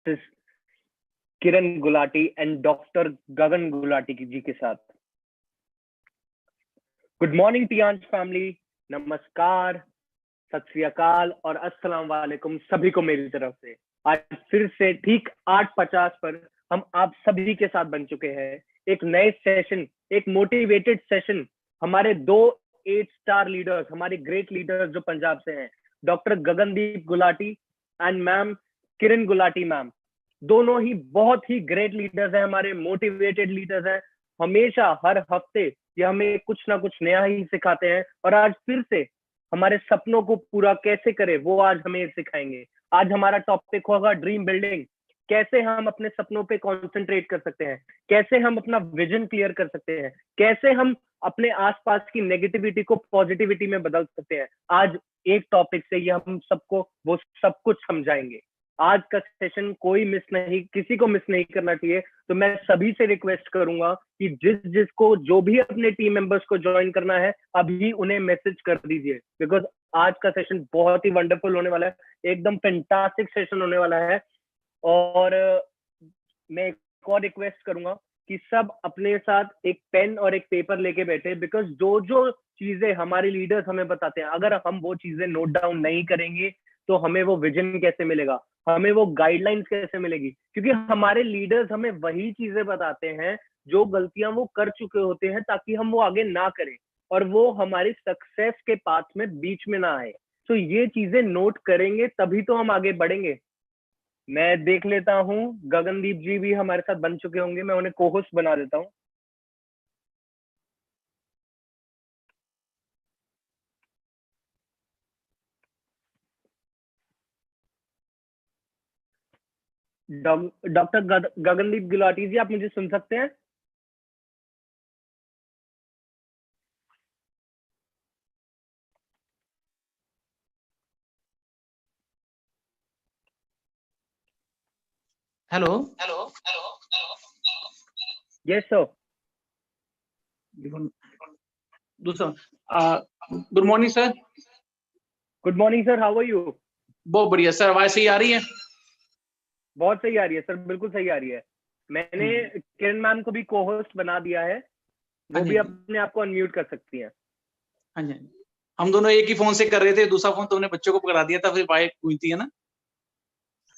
Kiran Gulati and doctor गगन गुलाटी जी के साथ। Good morning टियांश family, नमस्कार, सत श्री अकाल और अस्सलाम वालेकुम सभी को मेरी तरफ से। आज फिर से ठीक 8:50 पर हम आप सभी के साथ बन चुके हैं एक नए सेशन, एक मोटिवेटेड सेशन। हमारे 2 8 स्टार लीडर्स, हमारे ग्रेट लीडर्स जो पंजाब से हैं, doctor Gagandeep Gulati and ma'am Kiran Gulati ma'am, दोनों ही बहुत ही ग्रेट लीडर्स हैं, हमारे मोटिवेटेड लीडर्स हैं। हमेशा हर हफ्ते ये हमें कुछ ना कुछ नया ही सिखाते हैं और आज फिर से हमारे सपनों को पूरा कैसे करें वो आज हमें सिखाएंगे। आज हमारा टॉपिक होगा ड्रीम बिल्डिंग। कैसे हम अपने सपनों पे कंसंट्रेट कर सकते हैं, कैसे हम अपना विजन क्लियर कर सकते हैं, कैसे हम अपने आसपास की नेगेटिविटी को पॉजिटिविटी में बदल सकते हैं। आज एक टॉपिक से ये हम सबको वो सब कुछ समझाएंगे। आज का सेशन कोई मिस नहीं, किसी को मिस नहीं करना चाहिए। तो मैं सभी से रिक्वेस्ट करूंगा कि जिसको जो भी अपने टीम मेंबर्स को ज्वाइन करना है अभी उन्हें मैसेज कर दीजिए, बिकॉज आज का सेशन बहुत ही वंडरफुल होने वाला है, एकदम फैंटास्टिक सेशन होने वाला है। और मैं एक और रिक्वेस्ट करूंगा कि सब अपने साथ एक पेन और एक पेपर लेके बैठे, बिकॉज जो जो चीजें हमारे लीडर्स हमें बताते हैं, अगर हम वो चीजें नोट डाउन नहीं करेंगे तो हमें वो विजन कैसे मिलेगा, हमें वो गाइडलाइंस कैसे मिलेगी। क्योंकि हमारे लीडर्स हमें वही चीजें बताते हैं जो गलतियां वो कर चुके होते हैं, ताकि हम वो आगे ना करें और वो हमारी सक्सेस के पाथ में बीच में ना आए। तो ये चीजें नोट करेंगे तभी तो हम आगे बढ़ेंगे। मैं देख लेता हूँ गगनदीप जी भी हमारे साथ बन चुके होंगे, मैं उन्हें को-होस्ट बना देता हूँ। डॉक्टर गगनदीप गुलाटी जी, आप मुझे सुन सकते हैं? Hello yes sir. दूसरा good morning sir. Good morning sir, how are you? बहुत बढ़िया सर, आवाज सही आ रही है? बहुत सही आ रही है सर, बिल्कुल सही आ रही है। मैंने किरण मैम को भी को-होस्ट बना दिया है, वो भी अपने आप को अनम्यूट कर सकती हैं। हाँ जी, हम दोनों एक ही फोन से कर रहे थे, दूसरा फोन तुमने बच्चों को पकड़ा दिया था, फिर वाइफ हुई थी, है ना?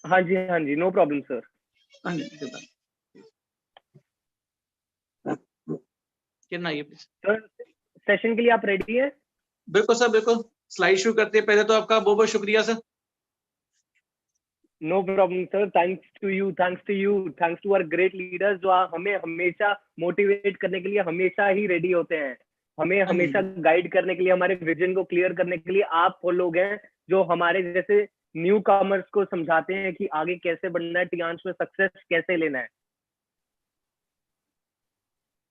हाँ जी, नो प्रॉब्लम सर। हाँ जी, कितना ये सर सेशन के लिए आप रेडी हैं? बिल्कुल सर, बिल्कुल। स्लाइड शुरू करते हैं। पहले तो आपका बहुत बहुत शुक्रिया sir. No problem sir, thanks to you, thanks to our great leaders जो हमें हमेशा मोटिवेट करने के लिए हमेशा ही रेडी होते हैं, हमें हमेशा गाइड करने के लिए, हमारे विजन को क्लियर करने के लिए आप वो लोग हैं जो हमारे जैसे न्यू कमर्स को समझाते हैं कि आगे कैसे बढ़ना है, टियांश में सक्सेस कैसे लेना है।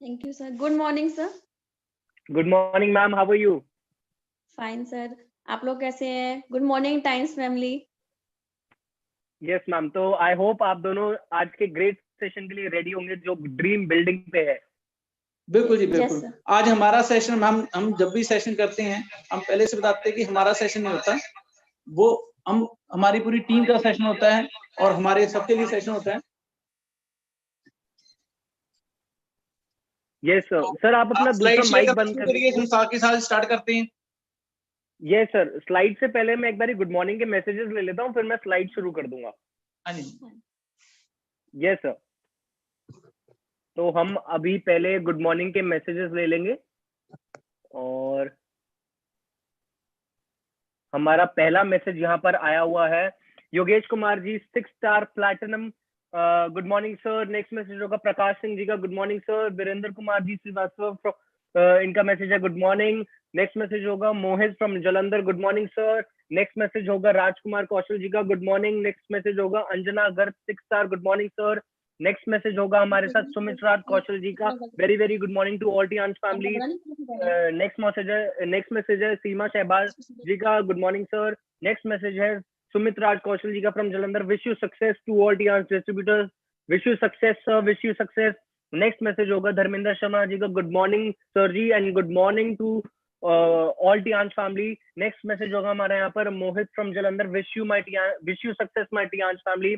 Thank you sir. Good morning sir. Good morning ma'am, how are you? Fine sir, आप लोग कैसे हैं? Good morning times family. Yes ma'am, तो आई होप आप दोनों आज के ग्रेट सेशन के लिए रेडी होंगे जो ड्रीम बिल्डिंग पे है। बिल्कुल जी, बिल्कुल। आज हमारा सेशन, हम जब भी सेशन करते हैं हम पहले से बताते हैं कि हमारा सेशन नहीं होता, वो हमारी पूरी टीम का सेशन होता है और हमारे सबके लिए सेशन होता है। Yes sir. सर आप अपना दूसरा माइक बंद करिए। हम साथ के साथ स्टार्ट करते हैं। यस सर, स्लाइड से पहले मैं एक बार गुड मॉर्निंग के मैसेजेस ले लेता हूँ, फिर मैं स्लाइड शुरू कर दूंगा। यस सर, तो हम अभी पहले गुड मॉर्निंग के मैसेजेस ले लेंगे और हमारा पहला मैसेज यहाँ पर आया हुआ है Yogesh Kumar ji 6 star platinum. Good morning sir. Next message होगा प्रकाश सिंह जी का, good morning sir. Virendra Kumar ji Shrivastava, इनका मैसेज है गुड मॉर्निंग। नेक्स्ट मैसेज होगा Mohit from Jalandhar, good morning sir. Next message होगा राजकुमार कौशल जी का, गुड मॉर्निंग। नेक्स्ट मैसेज होगा Anjana Garg 6 star, good morning sir. Next message होगा हमारे साथ सुमित राज कौशल जी का, very very good morning to all Tiyansh family. Next message है सीमा शहबाज जी का, good morning sir. Next message है सुमित राज कौशल जी का from Jalandhar, wish you success to all Tiyansh distributors, wish you success sir, wish you success. Next message होगा धर्मेंद्र शर्मा जी का, good morning sir ji and good morning to all Tiyansh family. Next message होगा हमारे यहाँ पर Mohit from Jalandhar, wish you success my Tiyansh family.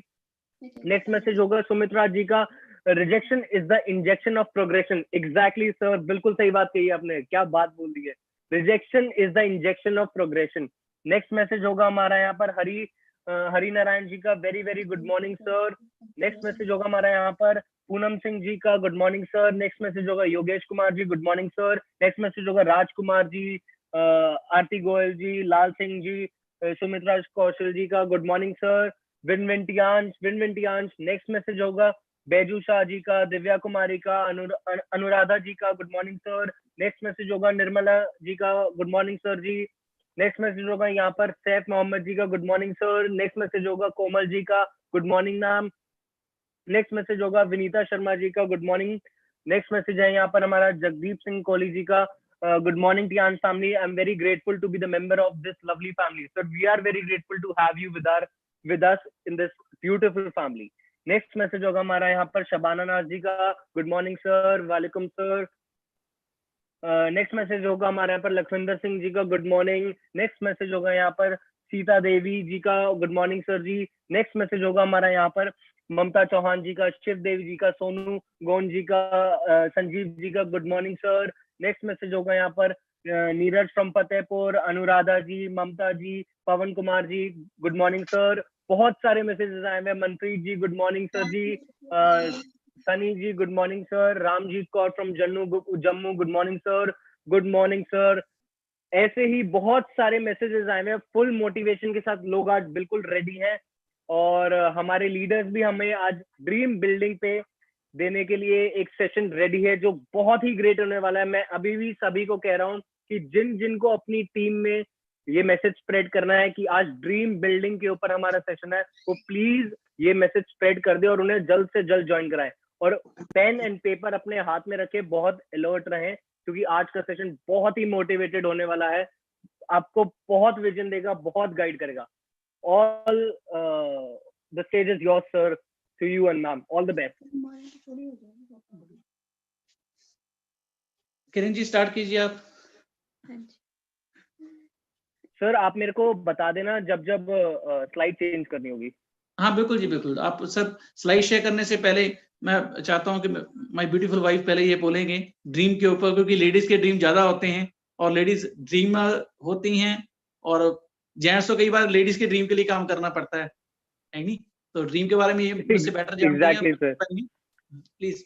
Next message होगा सुमित्रा जी का, rejection is the injection of progression. Exactly sir, बिल्कुल सही बात कही आपने, क्या बात बोल दी है, rejection is the injection of progression. Next message होगा हमारा यहाँ पर हरि नारायण जी का, very very good morning sir. Next message होगा हमारा यहाँ पर पूनम सिंह जी का, good morning sir. Next message होगा Yogesh Kumar ji, good morning sir. Next message होगा राजकुमार जी, आरती गोयल जी, लाल सिंह जी, सुमित्रा कौशल जी का, गुड मॉर्निंग सर। विनविंटियांश, नेक्स्ट मैसेज होगा बैजू शाह जी का, दिव्या कुमारी का, अनुराधा जी का, good morning sir. Next message होगा निर्मला जी का, good morning sir ji. Next message होगा यहाँ पर सैफ मोहम्मद जी का, good morning sir. Next message होगा कोमल जी का, good morning ma'am. Next message होगा विनीता शर्मा जी का, गुड मॉर्निंग। नेक्स्ट मैसेज है यहाँ पर हमारा जगदीप सिंह कोहली जी का, गुड मॉर्निंग टियान family, I am very grateful to be the member of this lovely family. Sir we are very grateful to have you with us in this beautiful family. Next message होगा हमारा यहाँ पर शबाना नाज जी का, good morning sir, वालेकुम sir. Next message होगा हमारे यहाँ पर लखविंदर सिंह जी का, गुड मॉर्निंग। नेक्स्ट मैसेज होगा यहाँ पर सीता देवी जी का, good morning sir ji. Next message होगा हमारा यहाँ पर ममता चौहान जी का, शिव देवी जी का, सोनू गोन जी का, संजीव जी का, good morning sir. Next message होगा यहाँ पर Neeraj from Fatehpur, Anuradha ji, Mamta ji, Pawan Kumar ji, good morning sir. बहुत सारे मैसेजेस आए हैं, Manpreet ji, good morning sir ji, Sunny ji, good morning sir, Ramjeet Kaur from Jammu, good morning sir, good morning sir. ऐसे ही बहुत सारे मैसेजेस आए हैं, फुल मोटिवेशन के साथ लोग आज बिल्कुल रेडी हैं, और हमारे लीडर्स भी हमें आज ड्रीम बिल्डिंग पे देने के लिए एक सेशन रेडी है जो बहुत ही ग्रेट होने वाला है। मैं अभी भी सभी को कह रहा हूँ कि जिनको अपनी टीम में ये मैसेज स्प्रेड करना है कि आज ड्रीम बिल्डिंग के ऊपर हमारा सेशन है, वो प्लीज ये मैसेज स्प्रेड कर दे और उन्हें जल्द से जल्द ज्वाइन कराएं, और पेन एंड पेपर अपने हाथ में रखे बहुत अलर्ट रहें, क्योंकि आज का सेशन बहुत ही मोटिवेटेड होने वाला है, आपको बहुत विजन देगा, बहुत गाइड करेगा। All the stage is yours sir, to you and ma'am, all the best. Kiran ji start कीजिए आप। सर आप मेरे को बता देना जब जब स्लाइड चेंज करनी होगी। हाँ बिल्कुल जी बिल्कुल। आप सब स्लाइड शेयर करने से पहले मैं चाहता हूँ कि माय ब्यूटीफुल वाइफ पहले ये बोलेंगे ड्रीम के ऊपर, क्योंकि लेडीज के ड्रीम ज्यादा होते हैं और लेडीज ड्रीमर होती हैं, और जेंट्स को कई बार लेडीज के ड्रीम के लिए काम करना पड़ता है नहीं? तो ड्रीम के बारे में ये मुझसे बेटर जानते हैं। Exactly, sir. Please.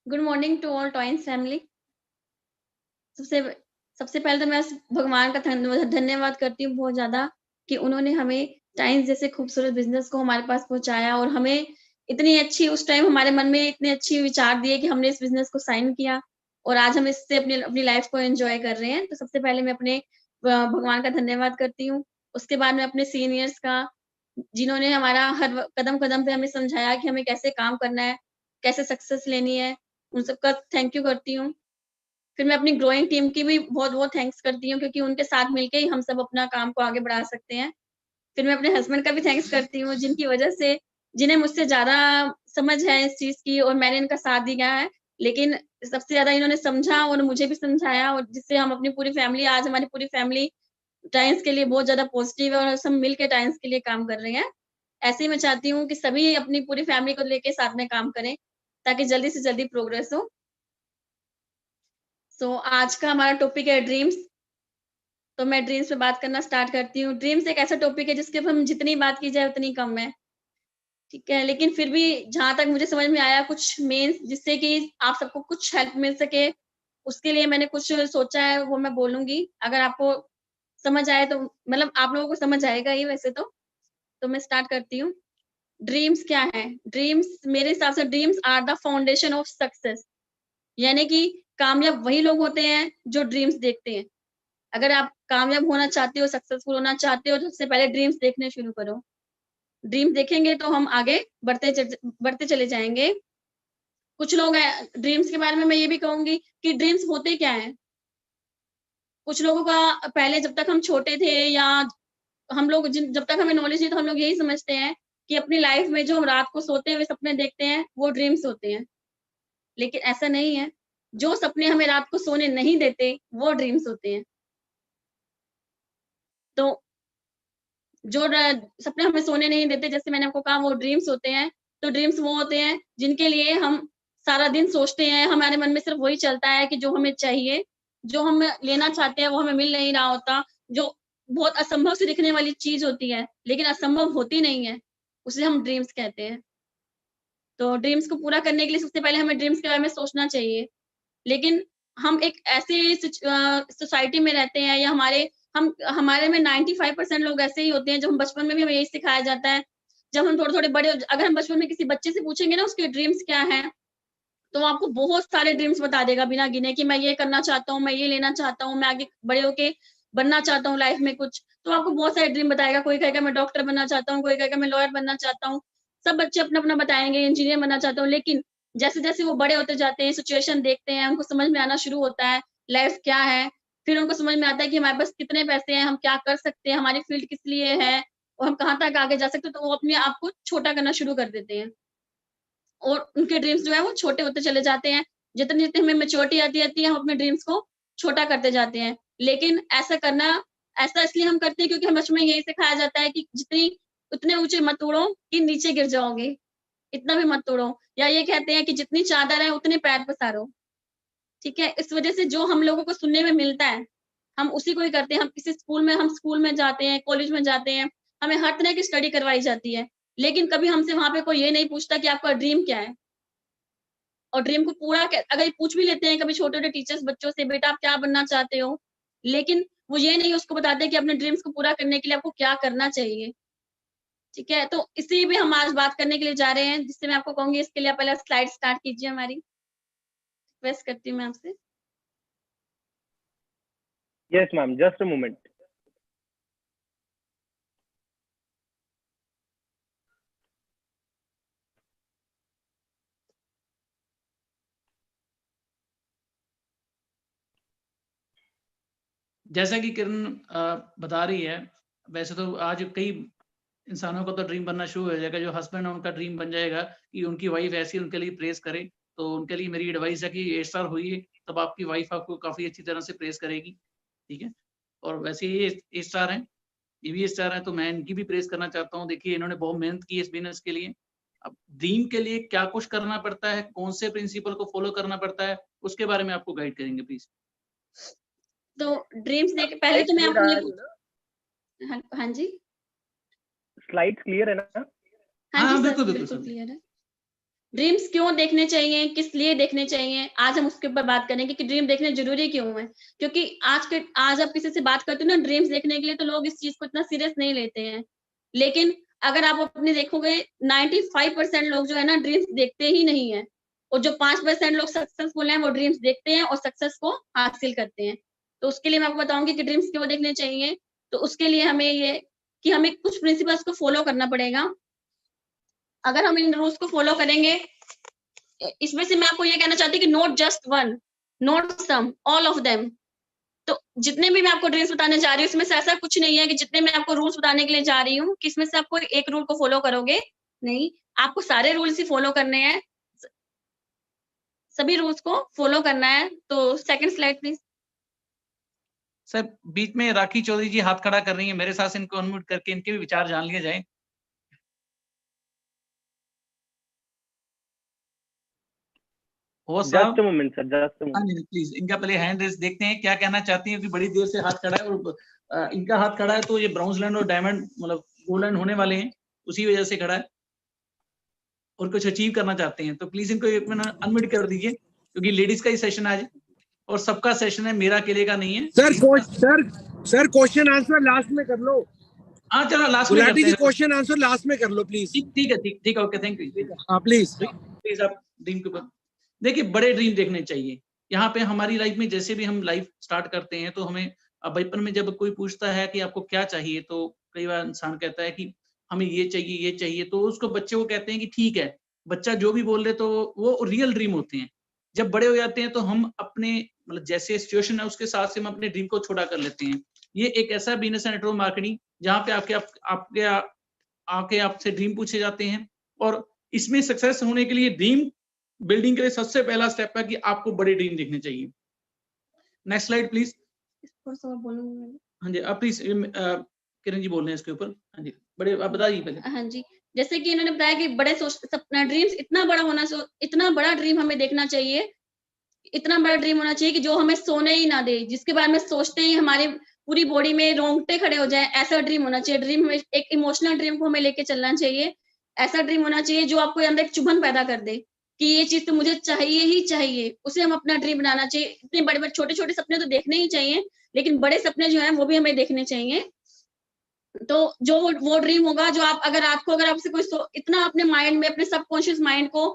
Good morning to all Tiyansh family. सबसे पहले तो मैं भगवान का धन्यवाद करती हूँ बहुत ज्यादा कि उन्होंने हमें टाइम्स जैसे खूबसूरत बिजनेस को हमारे पास पहुंचाया, और हमें इतनी अच्छी, उस टाइम हमारे मन में इतने अच्छे विचार दिए कि हमने इस बिजनेस को साइन किया, और आज हम इससे अपनी लाइफ को एंजॉय कर रहे हैं। तो सबसे पहले मैं अपने भगवान का धन्यवाद करती हूँ। उसके बाद मैं अपने सीनियर्स का, जिन्होंने हमारा हर कदम कदम पे हमें समझाया कि हमें कैसे काम करना है, कैसे सक्सेस लेनी है, उन सबका थैंक यू करती हूँ। फिर मैं अपनी ग्रोइंग टीम की भी बहुत बहुत थैंक्स करती हूँ, क्योंकि उनके साथ मिलके ही हम सब अपना काम को आगे बढ़ा सकते हैं। फिर मैं अपने हस्बैंड का भी थैंक्स करती हूँ, जिनकी वजह से, जिन्हें मुझसे ज्यादा समझ है इस चीज की, और मैंने इनका साथ दिया है, लेकिन सबसे ज्यादा इन्होंने समझा और मुझे भी समझाया, और जिससे हम अपनी पूरी फैमिली, आज हमारी पूरी फैमिली टाइम्स के लिए बहुत ज्यादा पॉजिटिव है, और सब मिलके टाइम्स के लिए काम कर रहे हैं। ऐसे ही मैं चाहती हूँ कि सभी अपनी पूरी फैमिली को लेके साथ में काम करें, ताकि जल्दी से जल्दी प्रोग्रेस हो। सो आज का हमारा टॉपिक है ड्रीम्स। तो मैं ड्रीम्स पे बात करना स्टार्ट करती हूँ। ड्रीम्स एक ऐसा टॉपिक है जिसके ऊपर हम जितनी बात की जाए उतनी कम है, ठीक है, लेकिन फिर भी जहां तक मुझे समझ में आया कुछ मेंस, जिससे कि आप सबको कुछ हेल्प मिल सके, उसके लिए मैंने कुछ सोचा है, वो मैं बोलूंगी। अगर आपको समझ आए तो, मतलब आप लोगों को समझ आएगा ही वैसे तो मैं स्टार्ट करती हूँ। ड्रीम्स क्या है? ड्रीम्स मेरे हिसाब से, dreams are the foundation of success. यानी कि कामयाब वही लोग होते हैं जो ड्रीम्स देखते हैं। अगर आप कामयाब होना चाहते हो, सक्सेसफुल होना चाहते हो, तो सबसे पहले ड्रीम्स देखने शुरू करो। ड्रीम देखेंगे तो हम आगे बढ़ते चले जाएंगे। कुछ लोग हैं, ड्रीम्स के बारे में मैं ये भी कहूंगी कि ड्रीम्स होते क्या हैं। कुछ लोगों का पहले, जब तक हम छोटे थे, या हम लोग जब तक हमें नॉलेज है, तो हम लोग यही समझते हैं कि अपनी लाइफ में जो हम रात को सोते हुए सपने देखते हैं वो ड्रीम्स होते हैं, लेकिन ऐसा नहीं है। जो सपने हमें रात को सोने नहीं देते वो ड्रीम्स होते हैं। तो जो सपने हमें सोने नहीं देते, जैसे मैंने आपको कहा वो ड्रीम्स होते हैं। तो ड्रीम्स वो होते हैं जिनके लिए हम सारा दिन सोचते हैं, हमारे मन में सिर्फ वही चलता है कि जो हमें चाहिए, जो हम लेना चाहते हैं वो हमें मिल नहीं रहा होता, जो बहुत असंभव से दिखने वाली चीज होती है लेकिन असंभव होती नहीं है, उसे हम ड्रीम्स कहते हैं। तो ड्रीम्स को पूरा करने के लिए सबसे पहले हमें ड्रीम्स के बारे में सोचना चाहिए। लेकिन हम एक ऐसे सोसाइटी में रहते हैं या हमारे में 95% लोग ऐसे ही होते हैं, जब हम बचपन में भी हमें यही सिखाया जाता है। जब हम थोड़े-थोड़े बड़े अगर हम बचपन में किसी बच्चे से पूछेंगे ना उसके ड्रीम्स क्या हैं, तो वो आपको बहुत सारे ड्रीम्स बता देगा बिना गिने कि मैं ये करना चाहता हूँ, मैं ये लेना चाहता हूँ, मैं आगे बड़े होके बनना चाहता हूँ लाइफ में कुछ। तो आपको बहुत सारे ड्रीम बताएगा, कोई कहेगा मैं डॉक्टर बनना चाहता हूँ, कोई कहेगा मैं लॉयर बनना चाहता हूँ। सब बच्चे अपना-अपना बताएँगे, इंजीनियर बनना चाहता हूँ, लेकिन जैसे-जैसे वो बड़े होते जाते हैं, सिचुएशन देखते हैं, उनको समझ में आना शुरू होता है, लाइफ क्या है, फिर उनको समझ में आता है कि हमारे पास कितने पैसे हैं, हम क्या कर सकते हैं, हमारी फील्ड किस लिए है और हम कहाँ तक आगे जा सकते हैं, तो वो अपने आप को छोटा करना शुरू कर देते हैं। और उनके ड्रीम्स जो है वो छोटे होते चले जाते हैं। जितनी-जितनी हमें मैच्योरिटी आती है, हम अपने ड्रीम्स को छोटा करते जाते हैं। लेकिन ऐसा इसलिए हम करते हैं क्योंकि हमें बचपन में यही सिखाया जाता है कि उतने ऊँचे मत उड़ो कि नीचे गिर जाओगे, इतना भी मत उड़ो। या ये कहते हैं कि जितनी चादर है उतने पैर पसारो, ठीक है? इस वज़ह से जो हम लोगों को सुनने में मिलता है, हम उसी को ही करते हैं। हम स्कूल में जाते हैं, कॉलेज में जाते हैं, हमें हर तरह की स्टडी करवाई जाती है। लेकिन कभी हमसे वहाँ पे कोई ये नहीं पूछता कि आपका ड्रीम क्या है? और ड्रीम को पूरा क अगर पूछ भी लेते हैं कभी छोटे-छोटे टीचर्स बच्चों से, बेटा आप क्या बनना चाहते हो? लेकिन वो ये नहीं उसको बताते कि अपने ड्रीम्स को पूरा करने के लिए आपको क्या करना चाहिए, ठीक है? तो इसी पे हम आज बात करने के लिए जा रहे हैं, जिससे मैं आपको कहूँगी इसके लिए आप पहले स्लाइड स्टार्ट कीजिए हमारी। रिक्वेस्ट करती हूँ मैं आपसे। Yes, ma'am. Just a moment. जैसा कि किरण बता रही है, वैसे तो आज कई इंसानों का तो ड्रीम बनना शुरू हो जाएगा। जो हस्बैंड है उनका ड्रीम बन जाएगा कि उनकी वाइफ ऐसी उनके लिए प्रेस करे। तो उनके लिए मेरी एडवाइस है कि ए स्टार होइए, तब आपकी वाइफ आपको काफ़ी अच्छी तरह से प्रेस करेगी, ठीक है? और वैसे ये ए स्टार हैं, ये भी स्टार हैं, तो मैं इनकी भी प्रेस करना चाहता हूँ। देखिए इन्होंने बहुत मेहनत की है इस बिज़नेस के लिए। अब ड्रीम के लिए क्या कुछ करना पड़ता है, कौन से प्रिंसिपल को फॉलो करना पड़ता है, उसके बारे में आपको गाइड करेंगे प्लीज़। तो ड्रीम्स देख पहले तो मैं Slide आपको clear ये आ रही है ना? हाँ जी? Slides clear है ना? हाँ जी हाँ, सर, बिल्कुल, बिल्कुल बिल्कुल सर। क्लियर है। ड्रीम्स क्यों देखने चाहिए, किस लिए देखने चाहिए, आज हम उसके ऊपर बात करेंगे कि ड्रीम देखने ज़रूरी क्यों है? क्योंकि आज आप किसी से बात करते हो ना ड्रीम्स देखने के लिए, तो लोग इस चीज़ को इतना सीरियस नहीं लेते हैं। लेकिन अगर आप अपने देखोगे 95% लोग जो है ना ड्रीम्स देखते ही नहीं हैं और जो 5% लोग सक्सेसफुल हैं, वो ड्रीम्स देखते हैं और सक्सेस को हासिल करते हैं। तो उसके लिए मैं आपको बताऊँगी कि ड्रीम्स क्यों देखने चाहिए, तो उसके लिए हमें कुछ प्रिंसिपल्स को फॉलो करना पड़ेगा। अगर हम इन रूल्स को फॉलो करेंगे इसमें से मैं आपको ये कहना चाहती हूँ कि not just one, not some, all of them. तो जितने भी मैं आपको ड्रीम्स बताने जा रही हूँ, इसमें से ऐसा कुछ नहीं है कि जितने मैं आपको रूल्स बताने के लिए जा रही हूँ, कि इसमें से आपको एक रूल को फॉलो करोगे, नहीं, आपको सारे रूल्स ही फॉलो करने हैं। स सभी रूल्स को फॉलो करना है। तो सेकंड स्लाइड प्लीज़। सर बीच में राखी चौधरी जी हाथ खड़ा कर रही हैं, मेरे साथ से इनको अनम्यूट करके इनके भी विचार जान लिए जाएँ। हो Just साहब? a moment, sir. Just a हाँ moment. जी, प्लीज इनका पहले हैंड रेस देखते हैं क्या कहना चाहती हैं, क्योंकि बड़ी देर से हाथ खड़ा है और इनका हाथ खड़ा है तो ये ब्रॉन्ज लैंड और डायमंड मतलब गोल्ड लैंड होने वाले हैं, उसी वजह से खड़ा है और कुछ अचीव करना चाहते हैं। तो प्लीज इनको एक मिनट अनम्यूट कर दीजिए, क्योंकि लेडीज का ही सेशन आज और सबका सेशन है, मेरा अकेले का नहीं है। सर क्वेश्चन आंसर लास्ट में कर लो। हाँ चलो लास्ट में गुलाटी करते जी हैं। क्वेश्चन आंसर लास्ट में कर लो प्लीज। ठीक है, ठीक है, ओके, थैंक यू। हाँ प्लीज प्लीज आप ड्रीम के ऊपर देखिए, बड़े ड्रीम देखने चाहिए। यहाँ पे हमारी लाइफ में जैसे भी हम लाइफ स्टार्ट करते हैं तो हमें बचपन में जब कोई पूछता है कि आपको क्या चाहिए, तो कई बार इंसान कहता है कि हमें ये चाहिए, तो उसको बच्चे को कहते हैं कि ठीक है, बच्चा जो भी बोल दे तो वो रियल ड्रीम होते हैं। जब बड़े हो जाते हैं तो हम अपने मतलब जैसे सिचुएशन है उसके साथ से हम अपने ड्रीम को छोटा कर लेते हैं। ये एक ऐसा बिजनेस है नेटवर्क मार्केटिंग जहाँ पे आपके आके आपसे ड्रीम पूछे जाते हैं और इसमें सक्सेस होने के लिए ड्रीम बिल्डिंग के लिए सबसे पहला स्टेप है कि आपको बड़े ड्रीम देखने चाहिए। Next slide please. थोड़ा-सा और बोलूँगी मैं। हाँ जी, आप प्लीज किरण जी बोल रहे हैं इसके ऊपर। हाँ जी, बड़े आप बताइए पहले। हाँ जी, जैसे कि इन्होंने बताया कि बड़े सपना ड्रीम्स इतना बड़ा इतना बड़ा ड्रीम हमें देखना चाहिए, इतना बड़ा ड्रीम होना चाहिए कि जो हमें सोने ही ना दे, जिसके बारे में सोचते ही हमारे पूरी बॉडी में रोंगटे खड़े हो जाए, ऐसा ड्रीम होना चाहिए। ड्रीम में एक इमोशनल ड्रीम को हमें लेके चलना चाहिए। ऐसा ड्रीम होना चाहिए जो आपको अंदर एक चुभन पैदा कर दे कि ये चीज तो मुझे चाहिए ही चाहिए, उसे हम अपना ड्रीम बनाना चाहिए। इतने बड़े बड़े छोटे छोटे सपने तो देखने ही चाहिए, लेकिन बड़े सपने जो है वो भी हमें देखने चाहिए। तो जो वो ड्रीम होगा जो आप अगर आपसे कोई इतना अपने माइंड में, अपने सबकॉन्शियस माइंड को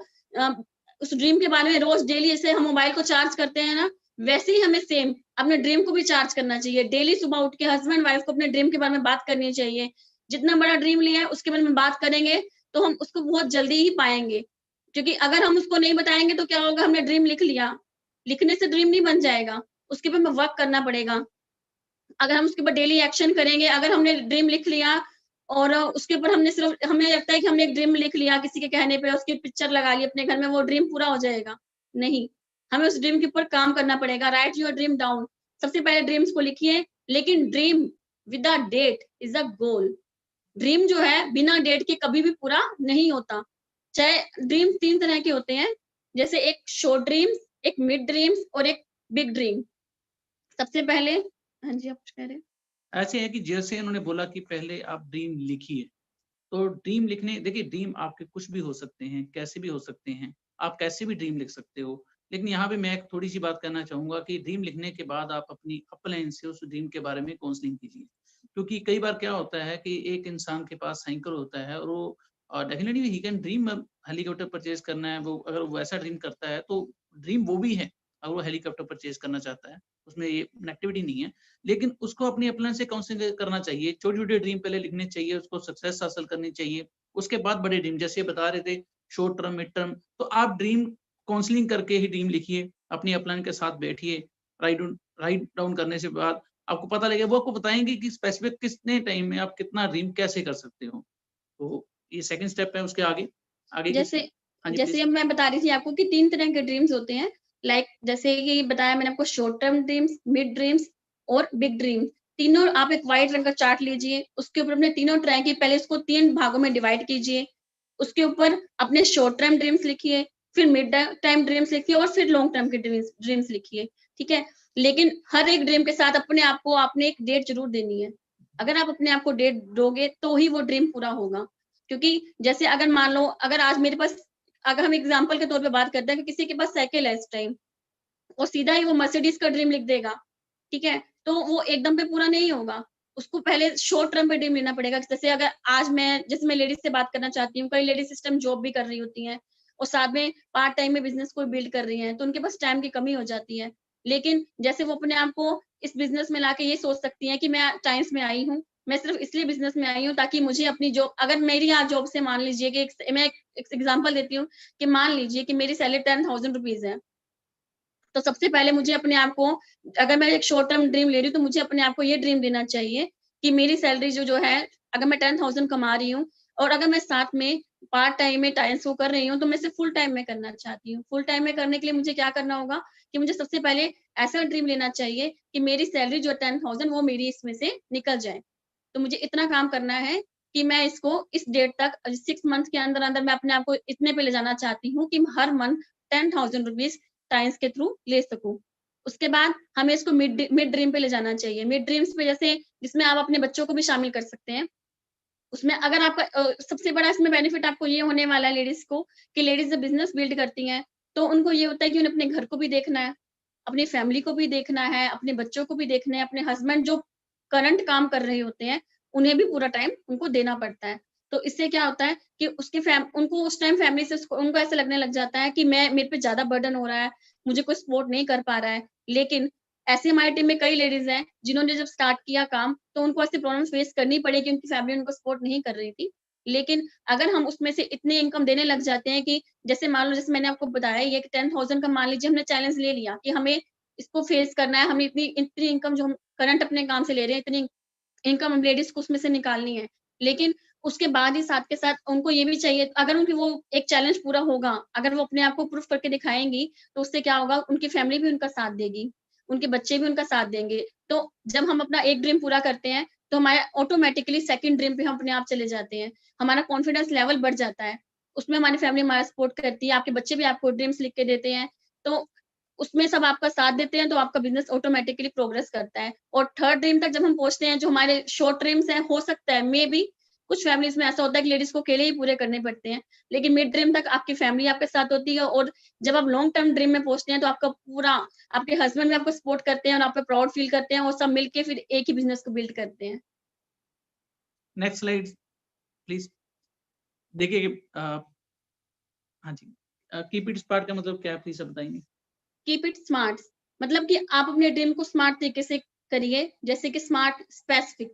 उस ड्रीम के बारे में रोज डेली जैसे हम मोबाइल को चार्ज करते हैं ना, वैसे ही हमें सेम अपने ड्रीम को भी चार्ज करना चाहिए। डेली सुबह उठ के हस्बैंड वाइफ को अपने ड्रीम के बारे में बात करनी चाहिए। जितना बड़ा ड्रीम लिया है उसके बारे में बात करेंगे तो हम उसको बहुत जल्दी ही पाएंगे। क्योंकि अगर हम उसको नहीं बताएंगे तो क्या होगा, हमने ड्रीम लिख लिया, लिखने से ड्रीम नहीं बन जाएगा, उसके ऊपर हमें वर्क करना पड़ेगा। अगर हम उसके ऊपर डेली एक्शन करेंगे, अगर हमने ड्रीम लिख लिया और उसके ऊपर हमने सिर्फ हमें लगता है कि हमने एक ड्रीम लिख लिया किसी के कहने पे, उसकी पिक्चर लगा ली अपने घर में, वो ड्रीम पूरा हो जाएगा? नहीं, हमें उस ड्रीम के ऊपर काम करना पड़ेगा। Write your dream down. सबसे पहले ड्रीम्स को लिखिए, लेकिन dream with a date is a goal. Dream जो है बिना डेट के कभी भी पूरा नहीं होता। चाहे ड्रीम 3 तरह के होते हैं, जैसे एक शॉर्ट ड्रीम्स, एक मिड ड्रीम्स और एक बिग ड्रीम। सबसे पहले हाँ जी, आप कुछ कह रहे हैं? ऐसे है कि जैसे उन्होंने बोला कि पहले आप ड्रीम लिखिए, तो ड्रीम लिखने, देखिए ड्रीम आपके कुछ भी हो सकते हैं, कैसे भी हो सकते हैं, आप कैसे भी ड्रीम लिख सकते हो। लेकिन यहाँ पे मैं एक थोड़ी सी बात करना चाहूंगा कि ड्रीम लिखने के बाद आप अपनी अपलाइन से उस ड्रीम के बारे में काउंसलिंग कीजिए। क्योंकि कई बार क्या होता है कि एक इंसान के पास साइकिल होता है और वो definitely he can dream helicopter purchase करना है, वो अगर वो वैसा ड्रीम करता है तो ड्रीम वो भी है, अगर वो हेलीकॉप्टर परचेज करना चाहता है, उसमें ये नेगेटिविटी नहीं है। लेकिन उसको अपनी अपलाइन से काउंसलिंग करना चाहिए, छोटे-छोटे ड्रीम पहले लिखने चाहिए, उसको सक्सेस हासिल करनी चाहिए, उसके बाद बड़े ड्रीम जैसे ये बता रहे थे शॉर्ट टर्म, मिड टर्म, तो आप ड्रीम काउंसलिंग करके ही ड्रीम लिखिए, अपनी अपलाइन के साथ बैठिए, राइट डाउन करने से बाद आपको पता लगेगा, वो आपको बताएँगे कि स्पेसिफिक कितने टाइम में आप कितना ड्रीम कैसे कर सकते हो। तो ये सेकंड स्टेप है, उसके आगे आगे की जैसे हाँ जी, जैसे प्लीज़। अब मैं बता रही थी आपको कि 3 तरह के ड्रीम्स होते हैं। लाइक जैसे कि बताया मैंने आपको, short term dreams, mid dreams और बिग ड्रीम्स। तीनों आप एक व्हाइट रंग का चार्ट लीजिए, उसके ऊपर अपने तीनों तरह की पहले इसको 3 भागों में डिवाइड कीजिए। उसके ऊपर अपने शॉर्ट टर्म ड्रीम्स लिखिए, फिर मिड टाइम ड्रीम्स लिखिए और फिर लॉन्ग टर्म के ड्रीम्स ड्रीम्स लिखिए, ठीक है? लेकिन हर एक ड्रीम के साथ अपने आप को आपने एक डेट ज़रूर देनी है। अगर आप अपने आप को डेट दोगे तो ही वो ड्रीम पूरा होगा। क्योंकि जैसे अगर मान लो, अगर आज मेरे पास, अगर हम एग्जांपल के तौर पे बात करते हैं कि किसी के पास साइकिल है इस टाइम और सीधा ही वो मर्सिडीज का ड्रीम लिख देगा, ठीक है? तो वो एकदम पे पूरा नहीं होगा। उसको पहले शॉर्ट टर्म पे ड्रीम लेना पड़ेगा। जैसे अगर आज जैसे मैं लेडीज से बात करना चाहती हूँ, कई लेडीज सिस्टम जॉब भी कर रही होती हैं और साथ में पार्ट टाइम में बिजनेस को बिल्ड कर रही हैं, तो उनके पास टाइम की कमी हो जाती है। लेकिन जैसे वो अपने आप को इस बिजनेस में लाके ये सोच सकती हैं कि मैं टाइम्स में आई हूँ, मैं सिर्फ इसलिए बिजनेस में आई हूँ ताकि मुझे अपनी जॉब, अगर मेरी यहाँ जॉब से मान लीजिए कि मैं एक एग्जाम्पल देती हूँ कि मान लीजिए कि मेरी सैलरी 10,000 रुपीज है, तो सबसे पहले मुझे अपने आप को, अगर मैं एक शॉर्ट टर्म ड्रीम ले रही हूँ, तो मुझे अपने आप को ये ड्रीम देना चाहिए कि मेरी सैलरी जो है, अगर मैं 10,000 कमा रही हूँ और अगर मैं साथ में पार्ट टाइम में टाइम शो कर रही हूँ, तो मैं इसे फुल टाइम में करना चाहती हूँ। फुल टाइम में करने के लिए मुझे क्या करना होगा कि मुझे सबसे पहले ऐसा ड्रीम लेना चाहिए कि मेरी सैलरी जो 10,000 वो मेरी इसमें से निकल जाए। तो मुझे इतना काम करना है कि मैं इसको इस डेट तक 6 मंथ के अंदर-अंदर मैं अपने आप को इतने पे ले जाना चाहती हूँ कि हर मंथ 10,000 रुपीज़ टाइम्स के थ्रू ले सकूँ। उसके बाद हमें इसको मिड ड्रीम पे ले जाना चाहिए। मिड ड्रीम्स पे जैसे जिसमें आप अपने बच्चों को भी शामिल कर सकते हैं। उसमें अगर आपका सबसे बड़ा इसमें बेनिफिट आपको ये होने वाला है लेडीज़ को, कि लेडीज़ जब बिज़नेस बिल्ड करती हैं, तो उनको ये होता है कि उन्हें अपने घर को भी देखना है, अपनी फैमिली को भी देखना है, अपने बच्चों को भी देखना है, अपने हस्बैंड जो करंट काम कर रहे होते हैं, उन्हें भी पूरा टाइम उनको देना पड़ता है। तो इससे क्या होता है कि उनको उस टाइम फैमिली से उनको ऐसा लगने लग जाता है कि मेरे पे ज़्यादा बर्डन हो रहा है, मुझे कोई सपोर्ट नहीं कर पा रहा है। लेकिन ऐसे हमारी टीम में कई लेडीज़ हैं, जिन्होंने जब स्टार्ट किया काम, तो उनको ऐसी प्रॉब्लम्स फेस करनी पड़ी कि उनकी फैमिली उनको सपोर्ट नहीं कर रही थी। लेकिन अगर हम उसमें से इतनी इनकम देने लग जाते हैं कि जैसे मान लो, जैसे मैंने आपको बताया ये कि 10,000 का मान लीजिए हमने चैलेंज ले लिया कि हमें इसको फेस करना है, हमें इतनी इतनी इनकम जो हम करंट अपने काम से ले रहे हैं, इतनी इनकम हम लेडीज़ को उसमें से निकालनी है। लेकिन उसके बाद ही साथ के साथ उनको ये भी चाहिए, अगर उनकी वो एक चैलेंज पूरा होगा, अगर वो अपने आप को प्रूफ करके दिखाएँगी, तो उससे क्या होगा, उनकी फैमिली भी उनका साथ देगी, उनके बच्चे भी उनका साथ देंगे। तो जब हम अपना एक ड्रीम पूरा करते हैं, तो हमारा ऑटोमेटिकली सेकंड ड्रीम पे हम अपने आप चले जाते हैं, हमारा कॉन्फिडेंस लेवल बढ़ जाता है, उसमें हमारी फैमिली हमारा सपोर्ट करती है, आपके बच्चे भी आपको ड्रीम्स लिख के देते हैं, तो उसमें सब आपका साथ देते हैं, तो आपका बिजनेस ऑटोमेटिकली प्रोग्रेस करता है। और थर्ड ड्रीम तक जब हम पहुंचते हैं, जो हमारे शॉर्ट ड्रीम्स हैं, हो सकता है मे बी कुछ फैमिलीज में ऐसा होता है कि लेडीज को अकेले ही पूरे करने पड़ते हैं, लेकिन मिड ड्रीम तक आपकी फैमिली आपके साथ होती है, और जब आप लॉन्ग टर्म ड्रीम में पहुंचते हैं तो आपका पूरा, आपके हस्बैंड भी आपको सपोर्ट करते हैं और आप पे प्राउड फील करते हैं, और सब मिलके फिर एक ही बिजनेस को बिल्ड करते हैं। Next slide please. देखिए हाँ जी, कीप इट स्मार्ट का मतलब क्या है, प्लीज बताएंगे। कीप इट स्मार्ट मतलब कि आप अपने ड्रीम को स्मार्ट तरीके से करिए, जैसे कि स्मार्ट स्पेसिफिक।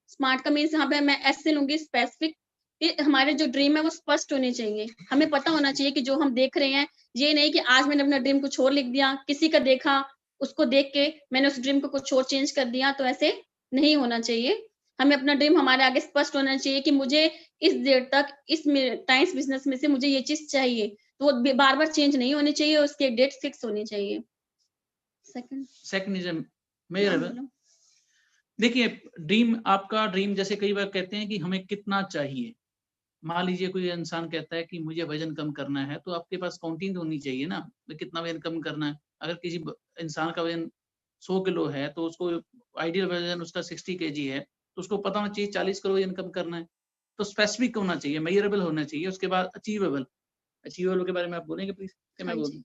स्मार्ट का मीन्स यहाँ पे मैं एस से लूंगी, स्पेसिफिक, कि हमारे जो ड्रीम है वो स्पष्ट होने चाहिए, हमें पता होना चाहिए कि जो हम देख रहे हैं, ये नहीं कि आज मैंने अपना ड्रीम कुछ और लिख दिया, किसी का देखा, उसको देख के मैंने उस ड्रीम को कुछ और चेंज कर दिया, तो ऐसे नहीं होना चाहिए। हमें अपना ड्रीम हमारे आगे स्पष्ट होना चाहिए कि मुझे इस देर तक इस टाइम्स बिजनेस में से मुझे ये चीज चाहिए, तो वो बार बार चेंज नहीं होनी चाहिए, उसके डेट फिक्स होनी चाहिए। Second is measurable. देखिए ड्रीम, आपका ड्रीम, जैसे कई बार कहते हैं कि हमें कितना चाहिए। मान लीजिए कोई इंसान कहता है कि मुझे वजन कम करना है, तो आपके पास काउंटिंग होनी चाहिए ना, तो कितना वजन कम करना है। अगर किसी इंसान का वजन 100 किलो है, तो उसको आइडियल वजन उसका 60 kg है, तो उसको पता होना चाहिए 40 किलो वजन कम करना है। तो स्पेसिफिक होना चाहिए, मेजरेबल होना चाहिए। उसके बाद अचीवेबल। अचीवेबल के बारे में आप बोलेंगे प्लीज? मैं बोल दूं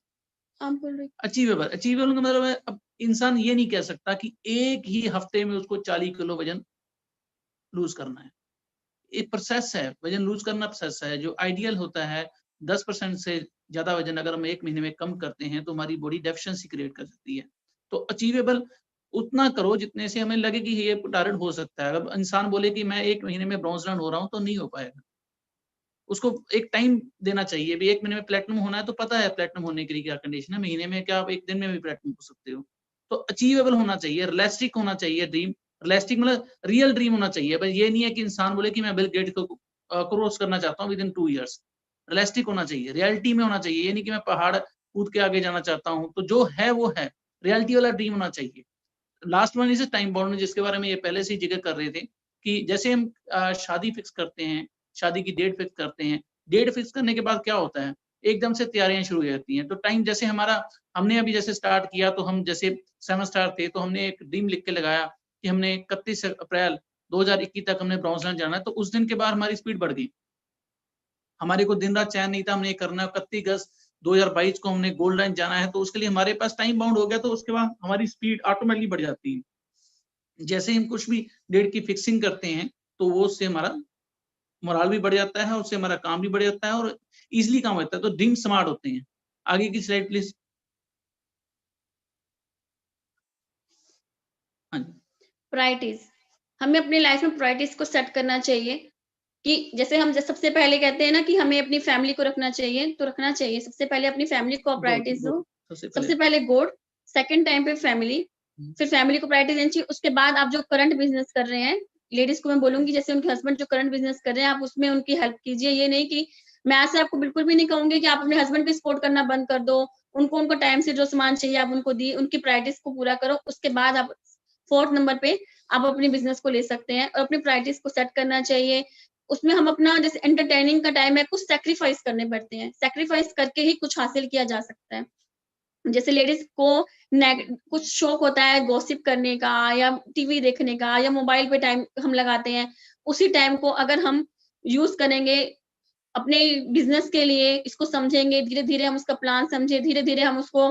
अचीवेबल। अचीवेबल का मतलब है, अब इंसान ये नहीं कह सकता कि एक ही हफ्ते में उसको 40 किलो वजन लूज करना है। एक प्रोसेस है, वजन लूज करना प्रोसेस है। जो आइडियल होता है 10% से ज्यादा वजन अगर हम एक महीने में कम करते हैं तो हमारी बॉडी डेफिशिएंसी क्रिएट कर सकती है। तो अचीवेबल उतना करो जितने से हमें लगे कि ये टारगेट हो सकता है। अगर इंसान बोले कि मैं एक महीने में ब्रॉन्ज रन हो रहा हूँ, तो नहीं हो पाएगा। उसको एक टाइम देना चाहिए। भी एक महीने में प्लेटिनम होना है, तो पता है प्लेटिनम होने के लिए क्या कंडीशन है। महीने में क्या आप एक दिन में भी प्लेटिनम हो सकते हो। तो अचीवेबल होना चाहिए, रियलिस्टिक होना चाहिए ड्रीम। रियलिस्टिक मतलब रियल ड्रीम होना चाहिए। बस ये नहीं है कि इंसान बोले कि मैं बिल गेट्स को क्रॉस करना चाहता हूँ विद इन 2 years। रियलिस्टिक होना चाहिए, रियलिटी में होना चाहिए। ये नहीं कि मैं पहाड़ कूद के आगे जाना चाहता हूँ। तो जो है वो है, रियलिटी वाला ड्रीम होना चाहिए। Last one is time bound, जिसके बारे में ये पहले से ही जिक्र कर रहे थे कि जैसे हम शादी फिक्स करते हैं, शादी की डेट फिक्स करते हैं, डेट फिक्स करने के बाद क्या होता है, एकदम से तैयारियां शुरू हो जाती हैं। तो टाइम जैसे हमारा, हमने अभी जैसे स्टार्ट किया, तो हम जैसे 7 स्टार थे, तो हमने एक ड्रीम लिख के लगाया कि हमने 31 अप्रैल 2021 तक हमने ब्रॉन्ज लाइन जाना है। तो उस दिन के बाद हमारी स्पीड बढ़ गई। हमारे को दिन रात चैन नहीं था, हमने ये करना है। 31 अगस्त 2022 को हमने गोल्ड लाइन जाना है, तो उसके लिए हमारे पास टाइम बाउंड हो गया। तो उसके बाद हमारी स्पीड ऑटोमेटिकली बढ़ जाती है। जैसे हम कुछ भी डेट की फिक्सिंग करते हैं, तो वो उससे हमारा मोराल भी बढ़ जाता है, उससे हमारा काम भी बढ़ जाता है और इजीली काम होता है। तो ड्रीम स्मार्ट होते हैं। आगे की स्लाइड प्लीज। हाँ जी। प्रायोरिटीज, हमें अपनी लाइफ में प्रायोरिटीज को सेट करना चाहिए कि जैसे हम सबसे पहले कहते हैं ना कि हमें अपनी फैमिली को रखना चाहिए, तो रखना चाहिए। सबसे पहले अपनी फैमिली को प्रायोरिटीज दो। सबसे पहले गॉड, सेकंड टाइम पे फैमिली, फिर फैमिली को प्रायोरिटी देनी चाहिए। उसके बाद आप जो करंट बिजनेस कर रहे हैं, लेडीज को मैं बोलूंगी जैसे उनके हस्बैंड जो करंट बिजनेस कर रहे हैं, आप उसमें उनकी हेल्प कीजिए। ये नहीं कि मैं ऐसे आपको बिल्कुल भी नहीं कहूंगी कि आप अपने हस्बैंड को सपोर्ट करना बंद कर दो। उनको टाइम से जो सामान चाहिए आप उनको दी, उनकी प्रायोरिटीज को पूरा करो। उसके बाद आप 4th नंबर पे आप अपने बिजनेस को ले सकते हैं और अपनी प्रायोरिटीज को सेट करना चाहिए। उसमें हम अपना, जैसे एंटरटेनिंग का टाइम है, कुछ सैक्रिफाइस करने पड़ते हैं। सैक्रिफाइस करके ही कुछ हासिल किया जा सकता है। जैसे लेडीज को कुछ शौक होता है गॉसिप करने का या टीवी देखने का या मोबाइल पे टाइम हम लगाते हैं, उसी टाइम को अगर हम यूज करेंगे अपने बिजनेस के लिए, इसको समझेंगे, धीरे धीरे हम उसका प्लान समझे, धीरे धीरे हम उसको